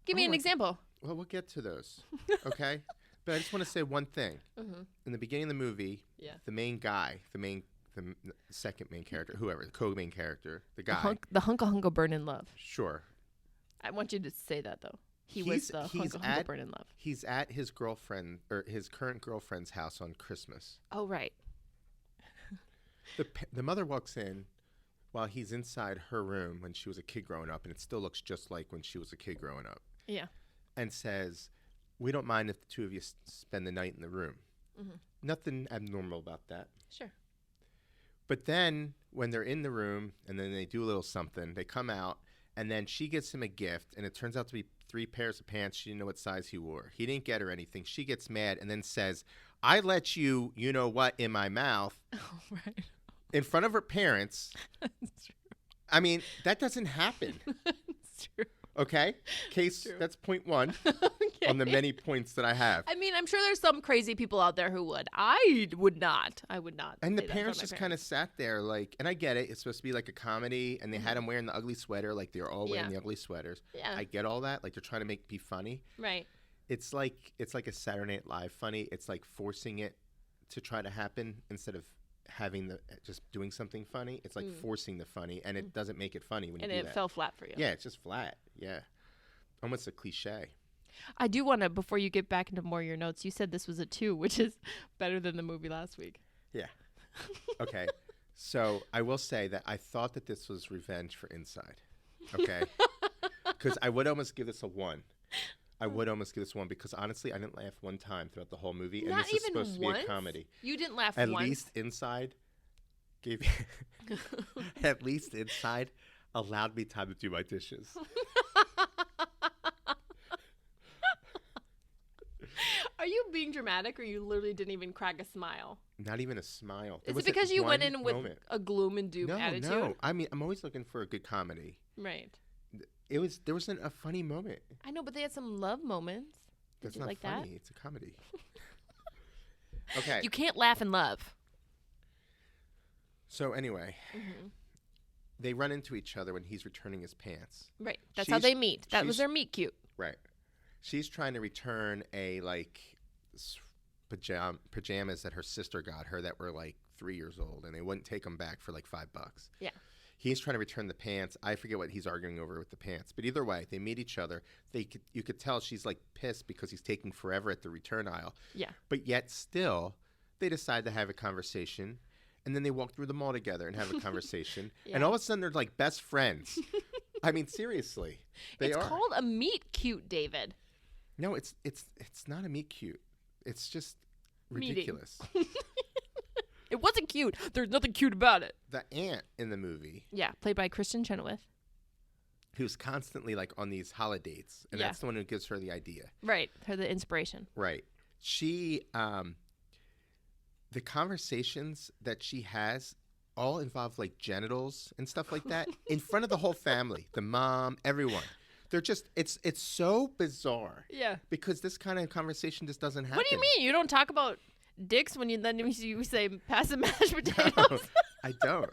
Give me an example. Well, we'll get to those. Okay? But I just want to say one thing. Mm-hmm. In the beginning of the movie, Yeah. the main guy, the second main character, whoever, the co-main character, the guy. The hunka burn in love. Sure. I want you to say that, though. He was the hunka burn in love. He's at his girlfriend, or his current girlfriend's house on Christmas. Oh, right. The mother walks in while he's inside her room when she was a kid growing up, and it still looks just like when she was a kid growing up. Yeah. And says, "We don't mind if the two of you spend the night in the room." Mm-hmm. Nothing abnormal about that. Sure. But then when they're in the room and then they do a little something, they come out, and then she gives him a gift, and it turns out to be 3 pairs of pants. She didn't know what size he wore. He didn't get her anything. She gets mad and then says, "I let you know what, in my mouth." Oh, right. In front of her parents. That's true. I mean, that doesn't happen. It's true. Okay? That's point 1 Okay. on the many points that I have. I mean, I'm sure there's some crazy people out there who would. I would not. And the parents just kind of sat there like, and I get it. It's supposed to be like a comedy, and they had him wearing the ugly sweater, like they're all wearing the ugly sweaters. Yeah. I get all that. Like they're trying to be funny. Right. It's like a Saturday Night Live funny. It's like forcing it to try to happen instead of having just doing something funny. It's like forcing the funny, and it doesn't make it funny when you do that. And it fell flat for you. Yeah, it's just flat. Yeah. Almost a cliche. I do want to, before you get back into more of your notes, you said this was a 2, which is better than the movie last week. Yeah. Okay. So I will say that I thought that this was revenge for Inside. Okay. Because I would almost give this a 1. I would almost give this 1 because honestly, I didn't laugh one time throughout the whole movie. Not and this is even supposed to be a comedy. You didn't laugh At once? least Inside gave at least Inside allowed me time to do my dishes. Are you being dramatic, or you literally didn't even crack a smile? Not even a smile. Is it because you went in with a gloom and doom attitude? No. I mean, I'm always looking for a good comedy. Right. There wasn't a funny moment. I know, but they had some love moments. That's you not like funny. that? It's a comedy. Okay. You can't laugh and love. So anyway, they run into each other when he's returning his pants. Right. That's how they meet. That was their meet cute. Right. She's trying to return a pajamas that her sister got her that were like 3 years old, and they wouldn't take them back for like $5. Yeah. He's trying to return the pants. I forget what he's arguing over with the pants. But either way, they meet each other. You could tell she's like pissed because he's taking forever at the return aisle. Yeah. But yet still, they decide to have a conversation. And then they walk through the mall together and have a conversation. Yeah. And all of a sudden, they're like best friends. I mean, seriously. It's called a meet cute, David. No, it's not a meet cute. It's just ridiculous. It wasn't cute. There's nothing cute about it. The aunt in the movie. Yeah, played by Kristen Chenoweth. Who's constantly like on these holidays. And that's the one who gives her the idea. Right. Her the inspiration. Right. She, the conversations that she has all involve like genitals and stuff like that in front of the whole family, the mom, everyone. They're just, it's so bizarre. Yeah. Because this kind of conversation just doesn't happen. What do you mean? You don't talk about dicks when you say pass the mashed potatoes? No,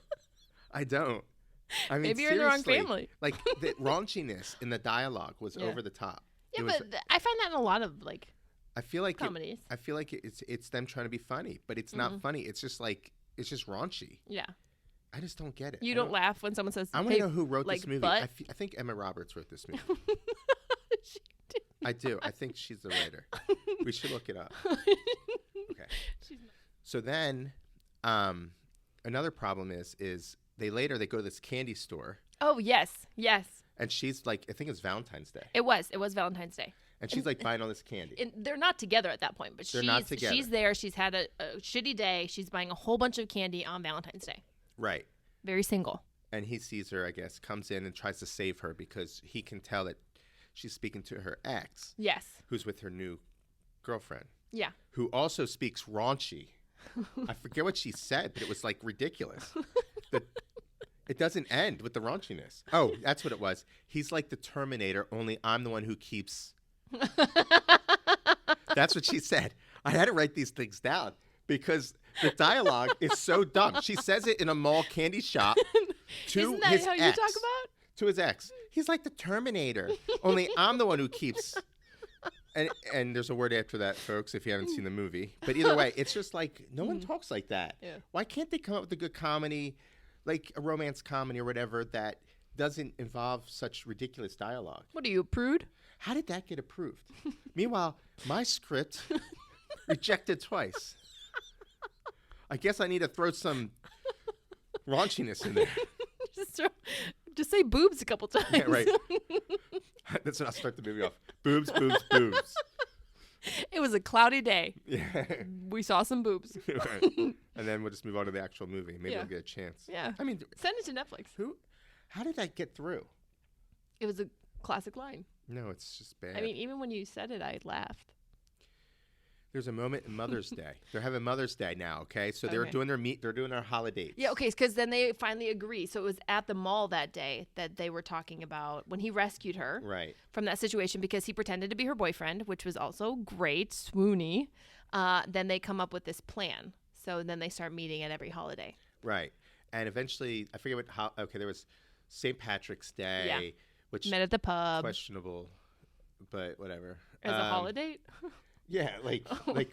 I don't. I mean, maybe you're in the wrong family. Like the raunchiness in the dialogue was over the top. Yeah, but I find that in a lot of I feel like comedies. I feel like it's them trying to be funny, but it's not funny. It's just raunchy. Yeah. I just don't get it. You don't laugh when someone says, I want to know who wrote this movie. Butt? I think Emma Roberts wrote this movie. She did. I do. I think she's the writer. We should look it up. Okay. So then, another problem is they go to this candy store. Oh yes. And she's like, I think it's Valentine's Day. It was Valentine's Day. And she's like buying all this candy. And they're not together at that point, but They're not together. She's there. She's had a shitty day. She's buying a whole bunch of candy on Valentine's Day. Right. Very single. And he sees her, I guess, comes in and tries to save her because he can tell that she's speaking to her ex. Yes. Who's with her new girlfriend. Yeah. Who also speaks raunchy. I forget what she said, but it was like ridiculous. It doesn't end with the raunchiness. Oh, that's what it was. He's like the Terminator, only I'm the one who keeps. That's what she said. I had to write these things down because the dialogue is so dumb. She says it in a mall candy shop to Isn't that his how ex. you talk about? To his ex. He's like the Terminator, only I'm the one who keeps. And there's a word after that, folks, if you haven't seen the movie. But either way, it's just like no one talks like that. Yeah. Why can't they come up with a good comedy, like a romance comedy or whatever, that doesn't involve such ridiculous dialogue? What are you, a prude? How did that get approved? Meanwhile, my script rejected twice. I guess I need to throw some raunchiness in there. Just say boobs a couple times. Yeah, right. That's what I'll start the movie off. Boobs, boobs, boobs. It was a cloudy day. Yeah. We saw some boobs. Right. And then we'll just move on to the actual movie. Maybe Yeah. I'll get a chance. Yeah. I mean, Send it to Netflix. how did that get through? It was a classic line. No, it's just bad. I mean, even when you said it, I laughed. There's a moment in Mother's Day. They're having Mother's Day now, okay? So they're Okay. doing they're doing their holidays. Yeah, okay, because then they finally agree. So it was at the mall that day that they were talking about when he rescued her Right. from that situation because he pretended to be her boyfriend, which was also great, swoony. Then they come up with this plan. So then they start meeting at every holiday. Right. And eventually, I forget there was St. Patrick's Day, Yeah. which Met at the pub questionable, but whatever. as a holiday. Yeah, like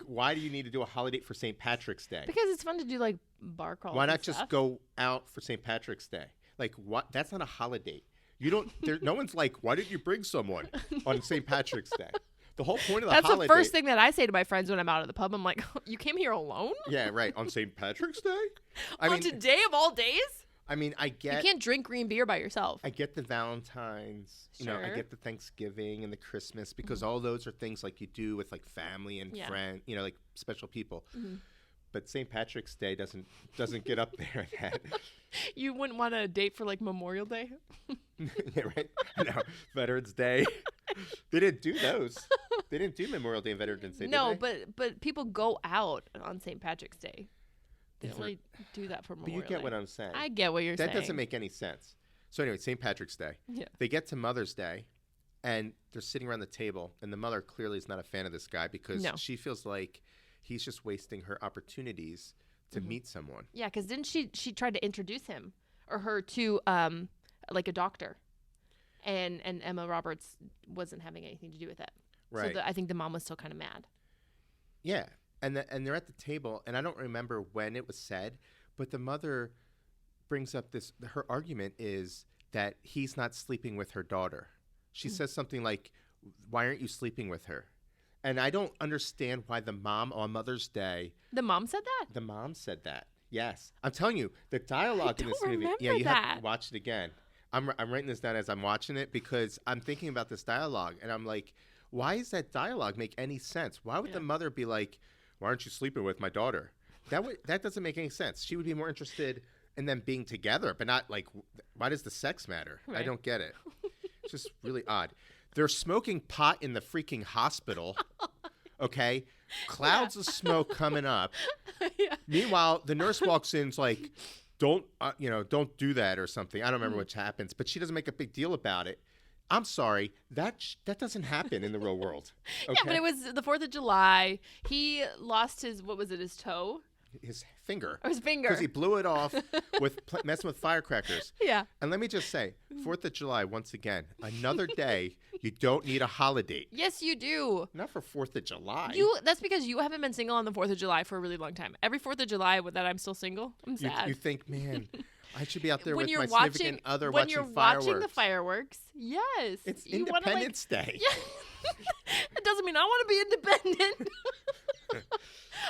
why do you need to do a holiday for St. Patrick's Day? Because it's fun to do like bar crawls. Why not and just stuff. go out for St. Patrick's Day? Like what? That's not a holiday. You don't. No one's like, why didn't you bring someone on St. Patrick's Day? The whole point of the That's holiday. the first thing that I say to my friends when I'm out at the pub. I'm like, you came here alone? Yeah, right. On St. Patrick's Day. On today of all days? I mean, I You get. can't drink green beer by yourself. I get the Valentine's, I Sure. get the Thanksgiving and the Christmas because all those are things like you do with like family and Yeah. friend, like special people. Mhm. But St. Patrick's Day doesn't get up there at that. You wouldn't want to date for like Memorial Day? Yeah, right. I know. Veterans Day. They didn't do those. They didn't do Memorial Day and Veterans Day. No, did they? but people go out on St. Patrick's Day. They don't Yeah. really do that for But Memorial you get Day. what I'm saying. I get what you're saying. That doesn't make any sense. So anyway, St. Patrick's Day. Yeah. They get to Mother's Day, and they're sitting around the table, and the mother clearly is not a fan of this guy because No. she feels like he's just wasting her opportunities to Mm-hmm. meet someone. Yeah, because didn't she tried to introduce him or her to like a doctor, and Emma Roberts wasn't having anything to do with it. Right. So I think the mom was still kind of mad. Yeah. And they're at the table, and I don't remember when it was said, but the mother brings up her argument is that he's not sleeping with her daughter. She says something like, why aren't you sleeping with her? And I don't understand why the mom on Mother's Day. The mom said that? The mom said that. Yes. I'm telling you, the dialogue in this don't movie. remember Yeah, you have that. to watch it again. I'm writing this down as I'm watching it because I'm thinking about this dialogue, and I'm like, why does that dialogue make any sense? Why would the mother be like, why aren't you sleeping with my daughter? That doesn't make any sense. She would be more interested in them being together, but not like, why does the sex matter? I Right. don't get it. It's just really odd. They're smoking pot in the freaking hospital. Okay? Clouds of smoke coming up. Yeah. Meanwhile, the nurse walks in, is like, don't do that or something. I don't remember what happens, but she doesn't make a big deal about it. I'm sorry, that doesn't happen in the real world. Okay? Yeah, but it was the 4th of July. He lost his toe? His finger. Or his finger. Because he blew it off with messing with firecrackers. Yeah. And let me just say, 4th of July, once again, another day you don't need a holiday. Yes, you do. Not for 4th of July. That's because you haven't been single on the 4th of July for a really long time. Every 4th of July that I'm still single, I'm sad. You think, man, I should be out there when with you're my watching, significant other when watching you're fireworks. watching the fireworks, yes. It's You wanna, Independence Day. Yeah. It doesn't mean I want to be independent.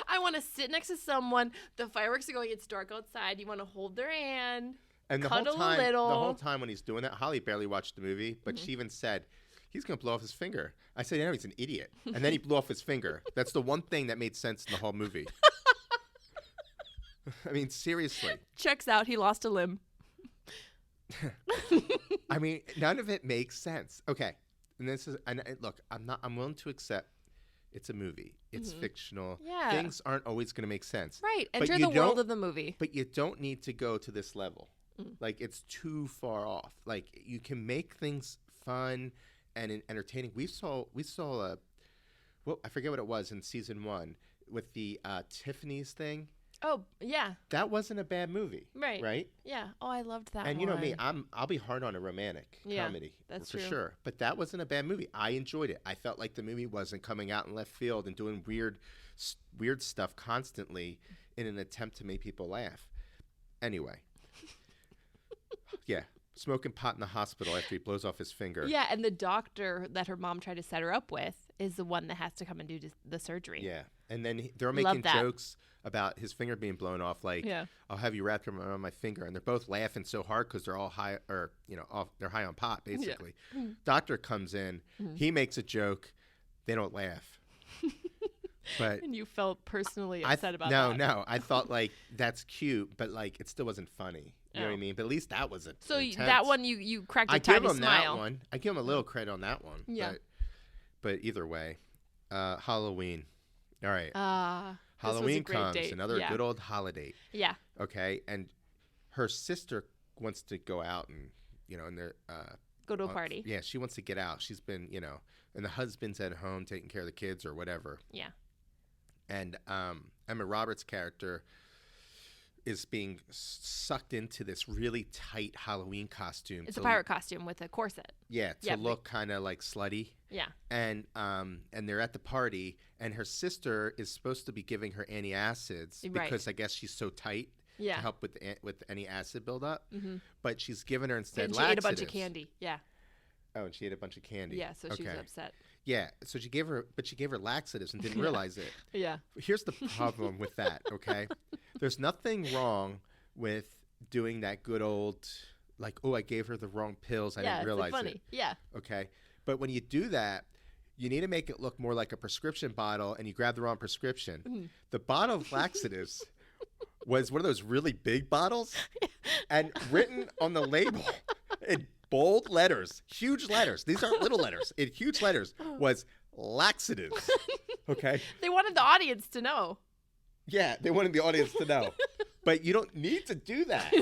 I want to sit next to someone. The fireworks are going. It's dark outside. You want to hold their hand. And cuddle the a little. whole time when he's doing that, Holly barely watched the movie, but she even said, he's going to blow off his finger. I said, no, he's an idiot. And then he blew off his finger. That's the one thing that made sense in the whole movie. I mean, seriously. Checks out. He lost a limb. I mean, none of it makes sense. Okay. And look, I'm willing to accept it's a movie. It's fictional. Yeah. Things aren't always going to make sense. Right. Enter the world of the movie. But you don't need to go to this level. Like, it's too far off. Like, you can make things fun and entertaining. We saw I forget what it was in season 1 with the Tiffany's thing. Oh, yeah. That wasn't a bad movie. Right. Right? Yeah. Oh, I loved that And one. you know me, I'll be hard on a romantic comedy. That's for true. sure. But that wasn't a bad movie. I enjoyed it. I felt like the movie wasn't coming out in left field and doing weird stuff constantly in an attempt to make people laugh. Anyway. Yeah. Smoking pot in the hospital after he blows off his finger. Yeah, and the doctor that her mom tried to set her up with is the one that has to come and do the surgery. Yeah. And then they're making jokes about his finger being blown off, like, I'll have you wrapped around my finger. And they're both laughing so hard because they're all high, or, they're high on pot, basically. Yeah. Doctor comes in. He makes a joke. They don't laugh. But and you felt personally upset about that. No. I thought, like, that's cute, but, like, it still wasn't funny. You know what I mean? But at least that wasn't So intense. that one, you cracked a tiny smile. I give him that one. I give him a little credit on that one. Yeah. But either way, Halloween. All right. Halloween comes, date. another good old holiday. Yeah. Okay, and her sister wants to go out and, and they're go to a party. Yeah, she wants to get out. She's been, and the husband's at home taking care of the kids or whatever. Yeah. And Emma Roberts' character is being sucked into this really tight Halloween costume. It's a pirate costume with a corset. Yeah, to look kind of like slutty. Yeah. And they're at the party, and her sister is supposed to be giving her antacids because I guess she's so tight to help with any acid buildup. But she's giving her instead laxatives. She ate a bunch of candy. Yeah. Oh, and she ate a bunch of candy. Yeah, so she was upset. Yeah, so she gave her laxatives and didn't realize it. Yeah. Here's the problem with that, okay? There's nothing wrong with doing that good old, like, I gave her the wrong pills. I didn't realize funny. it. Yeah. Okay? But when you do that, you need to make it look more like a prescription bottle, and you grab the wrong prescription. The bottle of laxatives was one of those really big bottles, and written on the label in bold letters, huge letters. These aren't little letters. In huge letters was laxatives. Okay? They wanted the audience to know. Yeah, they wanted the audience to know. But you don't need to do that.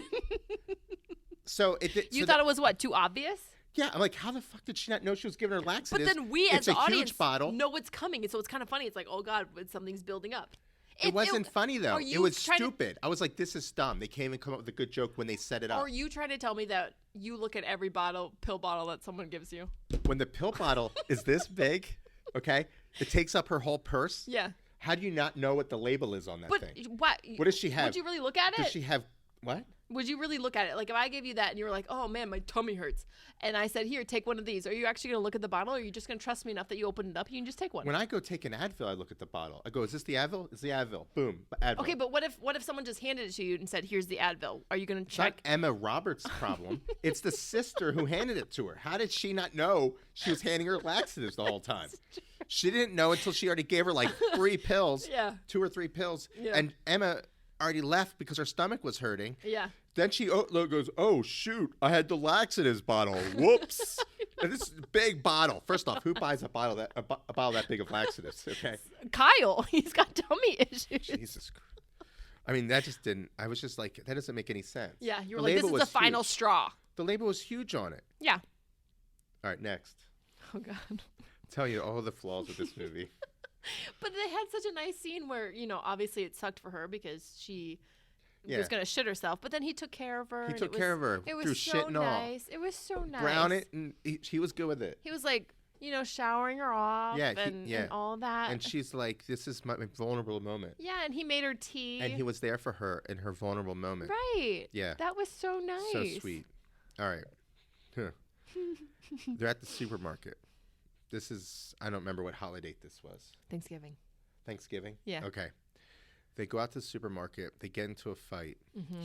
So you thought it was what, too obvious? Yeah, I'm like, how the fuck did she not know she was giving her laxatives? But then we as the audience huge bottle. know what's coming, and so it's kind of funny. It's like, oh God, something's building up. It wasn't funny, though. It was stupid. I was like, this is dumb. They can't even come up with a good joke when they set it up. Are you trying to tell me that you look at every pill bottle that someone gives you? When the pill bottle is this big, okay, it takes up her whole purse. Yeah. How do you not know what the label is on that thing? What does she have? Would you really look at it? Does she have what? Would you really look at it? Like, if I gave you that and you were like, oh man, my tummy hurts, and I said, here, take one of these, are you actually going to look at the bottle, or are you just going to trust me enough that you open it up and you can just take one? When I go take an Advil, I look at the bottle. I go, is this the Advil? It's the Advil. Boom, Advil. Okay, but what if someone just handed it to you and said, here's the Advil? Are you going to check? It's not Emma Roberts' problem. It's the sister who handed it to her. How did she not know she was handing her laxatives the whole time? She didn't know until she already gave her like 3 pills. Yeah. 2 or 3 pills. Yeah. And Emma already left because her stomach was hurting. Yeah. Then she goes, oh, shoot, I had the laxatives bottle. Whoops. And this is a big bottle. First off, who buys a bottle that big of laxatives? Okay. Kyle, he's got tummy issues. Jesus Christ. I mean, that just didn't. I was just like, that doesn't make any sense. Yeah, you were like, this is the final straw. The label was huge on it. Yeah. All right, next. Oh, God. I'll tell you all the flaws of this movie. But they had such a nice scene where, obviously it sucked for her because she was going to shit herself. But then he took care of her. He took care of her. It was so nice. It was so nice. Brown it, and he was good with it. He was like, showering her off and all that. And she's like, this is my vulnerable moment. Yeah, and he made her tea. And he was there for her in her vulnerable moment. Right. Yeah. That was so nice. So sweet. All right. Huh. They're at the supermarket. This is, I don't remember what holiday this was. Thanksgiving? Yeah. Okay. They go out to the supermarket. They get into a fight. Mm-hmm.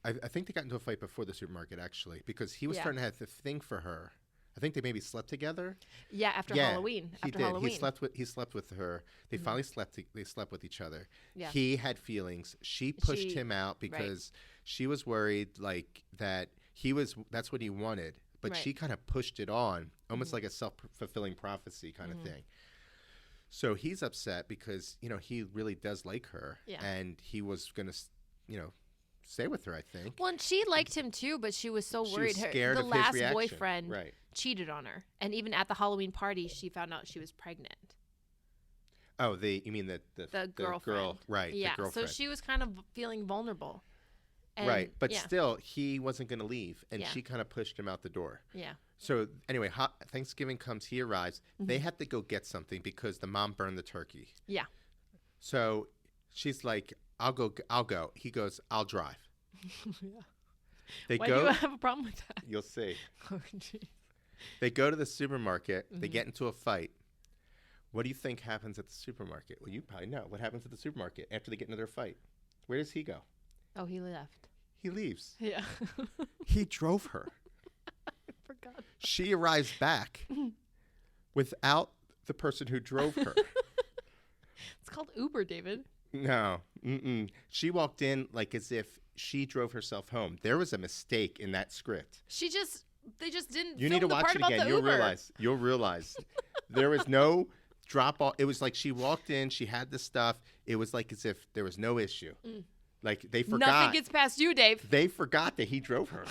I think they got into a fight before the supermarket, actually, because he was Yeah. starting to have the thing for her. I think they maybe slept together. Yeah, after Halloween. He After did. Halloween. He slept with her. They finally slept. They slept with each other. Yeah. He had feelings. She pushed him out because she was worried, like that that's what he wanted. But she kind of pushed it on, almost like a self-fulfilling prophecy kind of thing. So he's upset because he really does like her, and he was gonna stay with her, I think. Well, and she liked him too, but she was so worried. She was scared the of his last reaction. boyfriend Right. cheated on her, and even at the Halloween party, she found out she was pregnant. Oh, you mean the girlfriend? Girl, right? Yeah. The girlfriend. So she was kind of feeling vulnerable. And, right, but still, he wasn't going to leave, and she kind of pushed him out the door. Yeah. So anyway, Thanksgiving comes, he arrives. They had to go get something because the mom burned the turkey. Yeah. So she's like, I'll go. He goes, I'll drive. Why do you have a problem with that? You'll see. Oh, geez. They go to the supermarket. They get into a fight. What do you think happens at the supermarket? Well, you probably know. What happens at the supermarket after they get into their fight? Where does he go? Oh, he left. He leaves. Yeah. He drove her. I forgot. She arrives back without the person who drove her. It's called Uber, David. No. She walked in like as if she drove herself home. There was a mistake in that script. They just didn't. You need to watch it again. You'll realize. There was no drop off. It was like she walked in. She had the stuff. It was like as if there was no issue. Like they forgot. Nothing gets past you, Dave. They forgot that he drove her.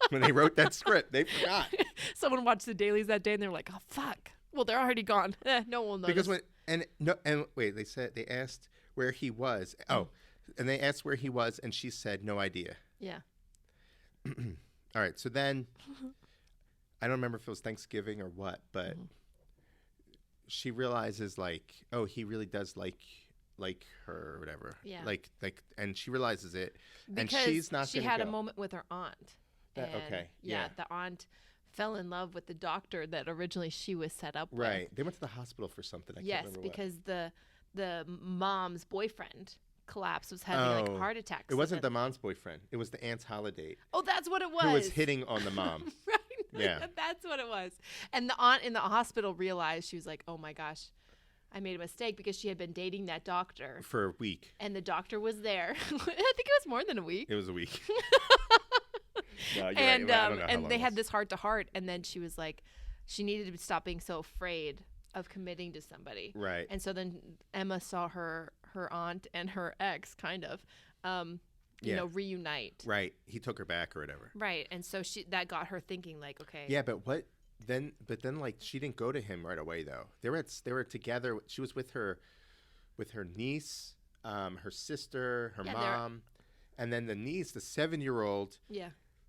When they wrote that script, they forgot. Someone watched the dailies that day and they're like, "Oh fuck! Well, they're already gone. No one knows." Because they asked where he was. Oh, and they asked where he was, and she said no idea. Yeah. All right. So then, I don't remember if it was Thanksgiving or what, but she realizes like, oh, he really does like her or whatever. Yeah. Like, and she realizes it, Because and she's not. She had a moment with her aunt. Okay. Yeah, the aunt fell in love with the doctor that originally she was set up with. Right. They went to the hospital for something. I can't remember because the mom's boyfriend collapsed, was having like heart attacks. It wasn't the mom's boyfriend. It was the aunt's holiday. Oh, that's what it was. Who was hitting on the mom. Right. Yeah. That's what it was. And the aunt in the hospital realized, she was like, oh my gosh, I made a mistake, because she had been dating that doctor for a week. And the doctor was there. I think it was more than a week. It was a week. No, and right. And they had this heart to heart, and then she was like, she needed to stop being so afraid of committing to somebody. Right. And so then Emma saw her aunt and her ex kind of reunite. Right. He took her back or whatever. Right. And so that got her thinking like, okay. Yeah, but then like she didn't go to him right away though. They were together. She was with her niece, her sister, her mom, and then the niece, the 7-year-old,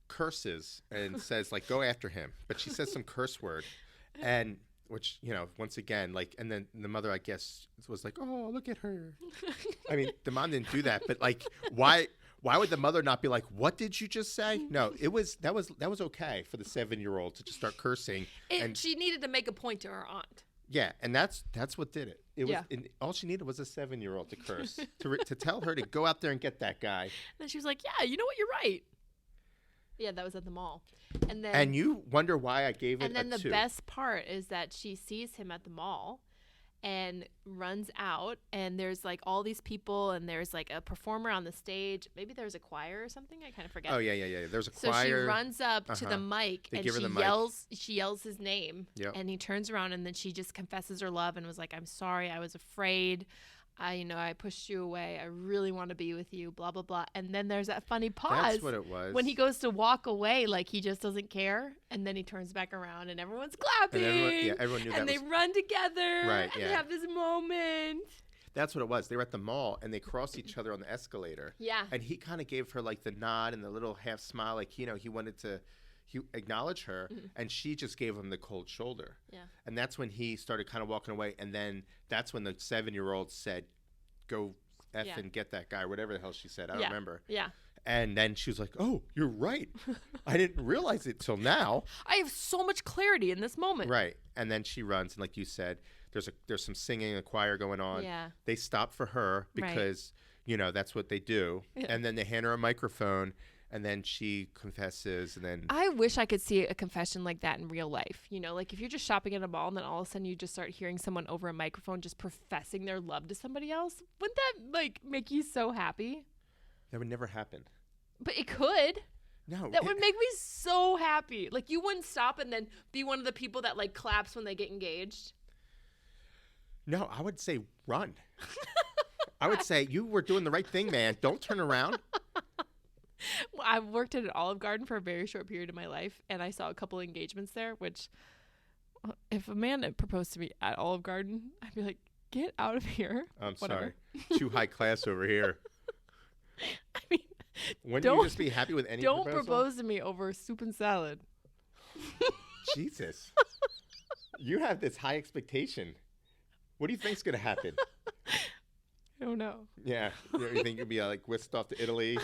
curses and says like, go after him. But she says some curse word, and which, once again, like, and then the mother, I guess, was like, oh, look at her. I mean, the mom didn't do that, but like, why would the mother not be like, what did you just say? No, that was okay for the 7-year-old to just start cursing. And she needed to make a point to her aunt. Yeah, and that's what did it. All she needed was a 7-year-old to curse, to tell her to go out there and get that guy. And then she was like, yeah, you know what, you're right. Yeah, that was at the mall. And you wonder why I gave it a 2. And then the best part is that she sees him at the mall and runs out, and there's like all these people, and there's like a performer on the stage. Maybe there's a choir or something. I kind of forget. Oh yeah. There's a choir. So she runs up to the mic, and she yells his name. Yep. And he turns around, and then she just confesses her love and was like, "I'm sorry, I was afraid. I pushed you away. I really want to be with you, blah, blah, blah." And then there's that funny pause. That's what it was. When he goes to walk away, like he just doesn't care. And then he turns back around and everyone's clapping. And everyone knew that. And they run together. Right, and they have this moment. That's what it was. They were at the mall and they crossed each other on the escalator. Yeah. And he kind of gave her like the nod and the little half smile. Like, he wanted to acknowledge her, and she just gave him the cold shoulder. Yeah. And that's when he started kind of walking away. And then that's when the 7-year-old said, go and get that guy, whatever the hell she said. I don't remember. Yeah. And then she was like, oh, you're right. I didn't realize it till now. I have so much clarity in this moment. Right. And then she runs, and like you said, there's some singing, a choir going on. Yeah. They stop for her because, that's what they do. Yeah. And then they hand her a microphone, and then she confesses, and then I wish I could see a confession like that in real life. Like if you're just shopping at a mall and then all of a sudden you just start hearing someone over a microphone just professing their love to somebody else. Wouldn't that make you so happy? that would never happen. But it could. No. That would make me so happy. Like you wouldn't stop and then be one of the people that like claps when they get engaged. No, I would say run. I would say you were doing the right thing, man. Don't turn around. Well, I worked at an Olive Garden for a very short period of my life, and I saw a couple of engagements there, which if a man had proposed to me at Olive Garden, I'd be like, get out of here. I'm Whatever. sorry. Too high class over here. I mean, Wouldn't you just be happy with any don't proposal? propose to me over soup and salad. Jesus. You have this high expectation. What do you think's going to happen? I don't know. Yeah. You think you'll be like whisked off to Italy?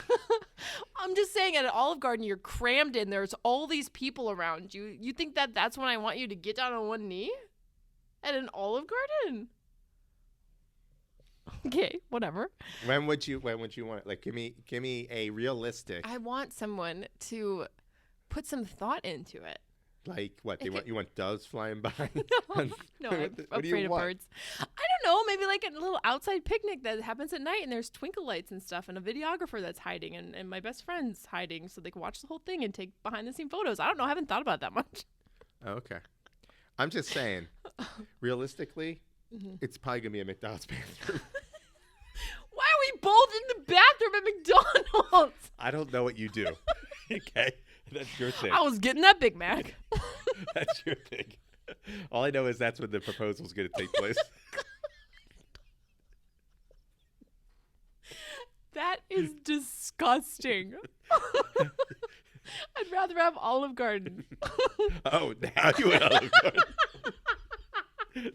I'm just saying at an Olive Garden, you're crammed in. There's all these people around you. You think that that's when I want you to get down on one knee? At an Olive Garden? Okay, whatever. When would you want it? Like, give me a realistic. I want someone to put some thought into it. Like what? You want doves flying by? No, I'm What do you afraid of want? birds. I don't know. Maybe like a little outside picnic that happens at night and there's twinkle lights and stuff and a videographer that's hiding and my best friend's hiding so they can watch the whole thing and take behind the scene photos. I don't know. I haven't thought about that much. Oh, okay. I'm just saying, realistically, it's probably going to be a McDonald's bathroom. Why are we both in the bathroom at McDonald's? I don't know what you do. Okay? That's your thing. I was getting that Big Mac. That's your thing. All I know is that's when the proposal's going to take place. That is disgusting. I'd rather have Olive Garden. Oh, now you want Olive Garden.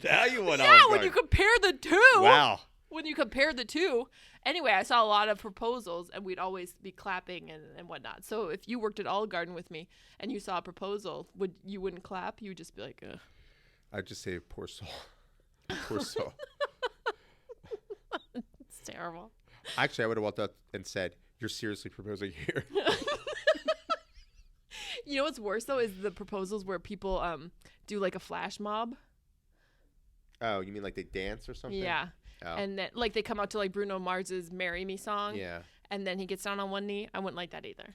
Now you want Olive Garden. Yeah, when you compare the two. Wow. When you compare the two. Anyway, I saw a lot of proposals, and we'd always be clapping and whatnot. So if you worked at Olive Garden with me and you saw a proposal, you wouldn't clap? You would just be like, ugh. I'd just say, poor soul. Poor soul. It's terrible. Actually, I would have walked up and said, you're seriously proposing here? You know what's worse, though, is the proposals where people do like a flash mob. Oh, you mean like they dance or something? Yeah. Oh. And then, like, they come out to, like, Bruno Mars's Marry Me song. Yeah. And then he gets down on one knee. I wouldn't like that either.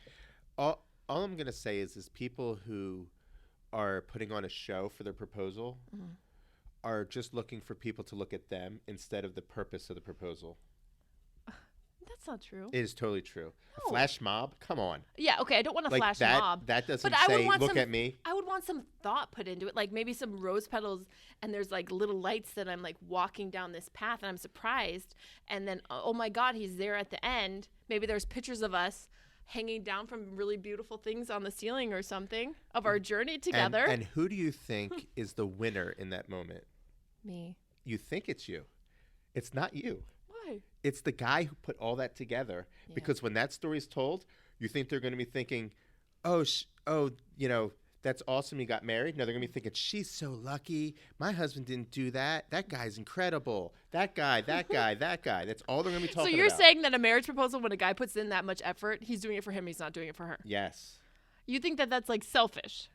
All I'm going to say is people who are putting on a show for their proposal are just looking for people to look at them instead of the purpose of the proposal. That's not true. It is totally true. No. A flash mob? Come on. Yeah, okay, I don't want a Like flash that, mob. that doesn't But I would say, want look some- at me. I would want some thought put into it, like maybe some rose petals and there's like little lights that I'm like walking down this path and I'm surprised. And then, oh my God, he's there at the end. Maybe there's pictures of us hanging down from really beautiful things on the ceiling or something of our journey together. And who do you think is the winner in that moment? Me. You think it's you. It's not you. Why? It's the guy who put all that together. Yeah. Because when that story's told, you think they're going to be thinking, that's awesome you got married. No, they're going to be thinking, she's so lucky. My husband didn't do that. That guy's incredible. That guy, that guy, that guy. That's all they're going to be talking about. So you're saying that a marriage proposal, when a guy puts in that much effort, he's doing it for him, he's not doing it for her. Yes. You think that that's like selfish?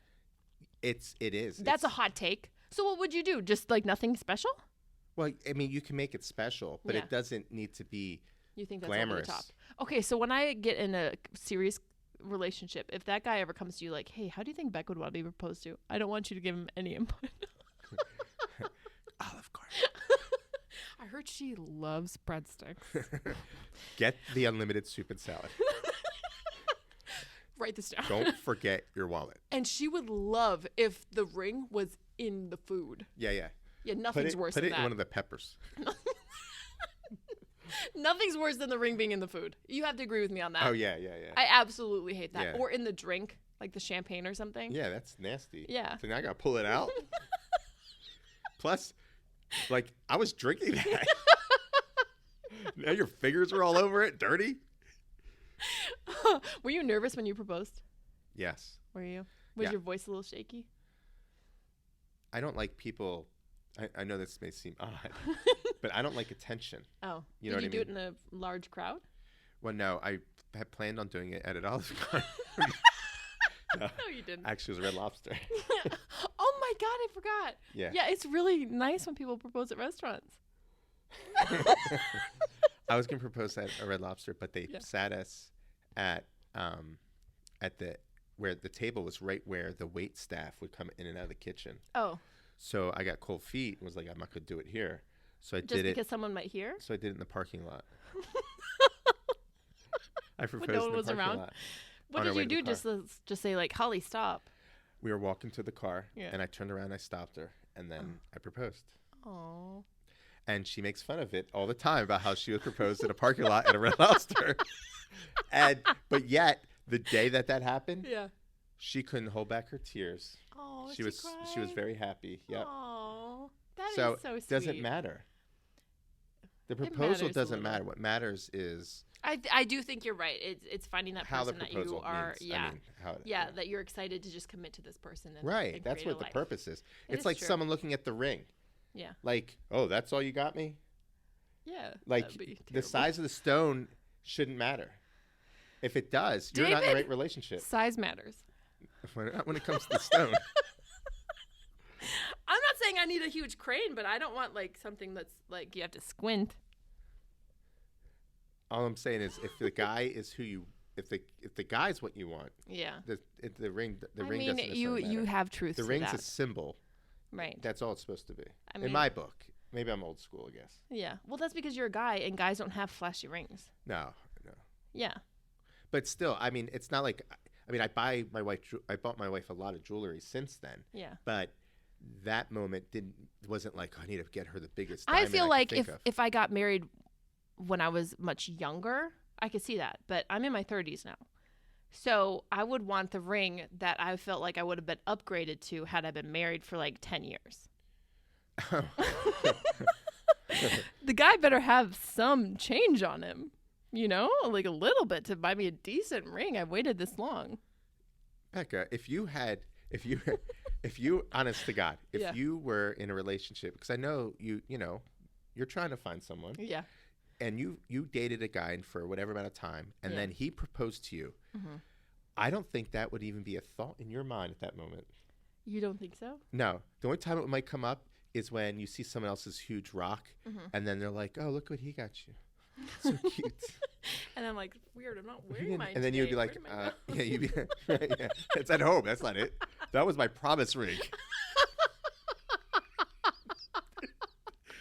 It is. That's a hot take. So what would you do? Just like nothing special? Well, I mean, you can make it special, but Yeah. it doesn't need to be You think that's glamorous. over the top? Okay, so when I get in a serious relationship, if that guy ever comes to you like, hey, how do you think Beck would want to be proposed to? I don't want you to give him any input. Olive Garden. I heard she loves breadsticks. Get the unlimited soup and salad. Write this down. Don't forget your wallet. And she would love if the ring was in the food. Yeah. Yeah, nothing's worse Put than it that. in one of the peppers. Nothing's worse than the ring being in the food. You have to agree with me on that. Oh, yeah. I absolutely hate that. Yeah. Or in the drink, like the champagne or something. Yeah, that's nasty. Yeah. So now I got to pull it out. Plus, like, I was drinking that. Now your fingers were all over it, dirty. Were you nervous when you proposed? Yes. Were you? Was Yeah. your voice a little shaky? I don't like people I know this may seem odd, but I don't like attention. Oh, you know what I mean? Did you do it in a large crowd? Well, no, I had planned on doing it at an Olive Garden. No, you didn't. Actually, it was a Red Lobster. Oh my God, I forgot. Yeah. Yeah, it's really nice when people propose at restaurants. I was gonna propose at a Red Lobster, but they sat us at the where the table was right where the wait staff would come in and out of the kitchen. Oh. So I got cold feet and was like, I'm not gonna do it here. So I Just did it. Just because someone might hear? So I did it in the parking lot. I proposed when no one in the was parking around. lot. What did you do? Just say like, Holly, stop. We were walking to the car, and I turned around, and I stopped her, and then I proposed. Oh. And she makes fun of it all the time about how she was proposed in a parking lot at a Red Lobster. But yet, the day that happened, she couldn't hold back her tears. Oh, she was very happy. Yep. Oh, that is so sweet. So it doesn't matter. The proposal doesn't matter. What matters is I do think you're right. It's finding that person that you are that you're excited to just commit to this person. And that's what the purpose is. It's like true. someone looking at the ring. Yeah. Like, oh, that's all you got me? Yeah. Like the size of the stone shouldn't matter. If it does, you're not in the right relationship. Size matters. When it comes to the stone. I'm not saying I need a huge crane, but I don't want like something that's like you have to squint. All I'm saying is, if the guy is if the guy's what you want, the ring doesn't necessarily matter. You have truth. The ring's a symbol, right? That's all it's supposed to be. In my book, maybe I'm old school, I guess. Yeah, well, that's because you're a guy, and guys don't have flashy rings. No. Yeah. But still, I mean, it's not like I bought my wife a lot of jewelry since then. Yeah. But that moment wasn't like, I need to get her the biggest diamond I feel like if if I got married when I was much younger, I could see that. But I'm in my 30s now. So I would want the ring that I felt like I would have been upgraded to had I been married for like 10 years. The guy better have some change on him, like a little bit to buy me a decent ring. I've waited this long. Becca, if you honest to God, if you were in a relationship, because I know you're trying to find someone. Yeah. And you dated a guy for whatever amount of time, and then he proposed to you. Mm-hmm. I don't think that would even be a thought in your mind at that moment. You don't think so? No. The only time it might come up is when you see someone else's huge rock, and then they're like, "Oh, look what he got you! So cute." And I'm like, "Weird, I'm not wearing mine." And then you'd be like, "Yeah, you'd be, yeah, it's at home. That's not it. That was my promise ring."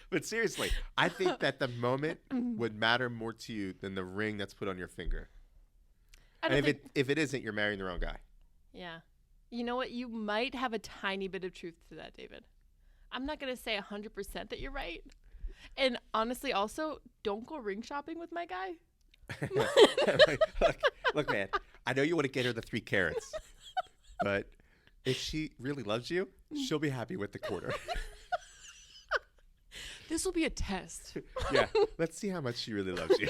But seriously, I think that the moment would matter more to you than the ring that's put on your finger. And if it isn't, you're marrying the wrong guy. Yeah. You know what? You might have a tiny bit of truth to that, David. I'm not going to say 100% that you're right. And honestly, also, don't go ring shopping with my guy. Look, man, I know you want to get her the 3 carats, but if she really loves you, she'll be happy with the quarter. This will be a test. Yeah, let's see how much she really loves you.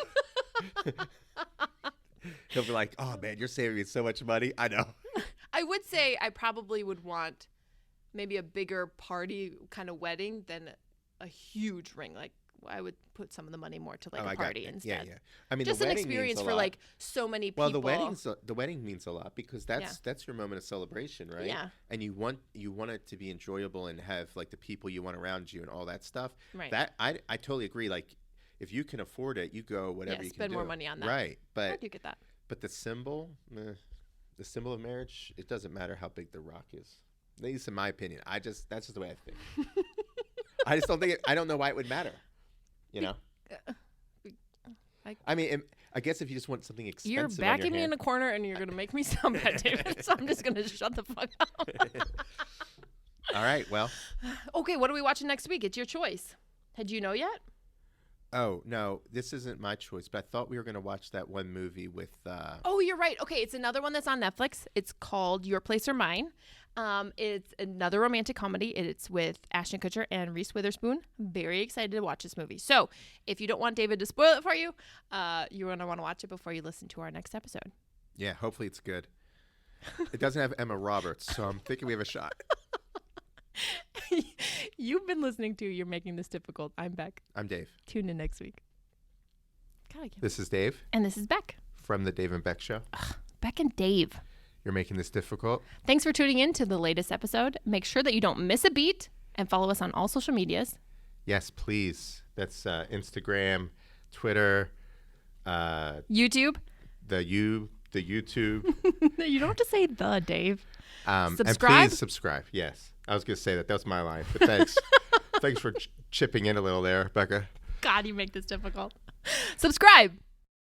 He'll be like, "Oh man, you're saving me so much money." I know. I would say I probably would want maybe a bigger party kind of wedding than a huge ring. Like I would put some of the money more to like a party instead. Yeah. I mean, just an experience for like so many people. Well, the wedding means a lot because that's your moment of celebration, right? Yeah. And you want it to be enjoyable and have like the people you want around you and all that stuff. Right. That I totally agree. Like if you can afford it, you go whatever you can do. Spend more money on that. Right. But I do get that. But the symbol of marriage, it doesn't matter how big the rock is. At least in my opinion. That's just the way I think. I just don't think I don't know why it would matter. I mean, I guess if you just want something expensive, you're backing me in a corner and you're gonna make me sound bad, David. So I'm just gonna shut the fuck up. All right. Well. Okay. What are we watching next week? It's your choice. Had you know yet? Oh no, this isn't my choice. But I thought we were gonna watch that one movie with. Oh, you're right. Okay, it's another one that's on Netflix. It's called Your Place or Mine. It's another romantic comedy. It's with Ashton Kutcher and Reese Witherspoon. Very excited to watch this movie. So if you don't want David to spoil it for you, you're going to want to watch it before you listen to our next episode. Yeah, hopefully it's good. It doesn't have Emma Roberts, so I'm thinking we have a shot. You've been listening to You're Making This Difficult. I'm Beck. I'm Dave. Tune in next week. This is Dave. And this is Beck. From the Dave and Beck Show. Beck and Dave. You're Making This Difficult. Thanks for tuning in to the latest episode. Make sure that you don't miss a beat and follow us on all social medias. Yes, please. That's Instagram, Twitter, YouTube. The YouTube. You don't have to say the, Dave. Subscribe. And please subscribe. Yes. I was going to say that. That was my line. But thanks. Thanks for chipping in a little there, Becca. God, you make this difficult. Subscribe.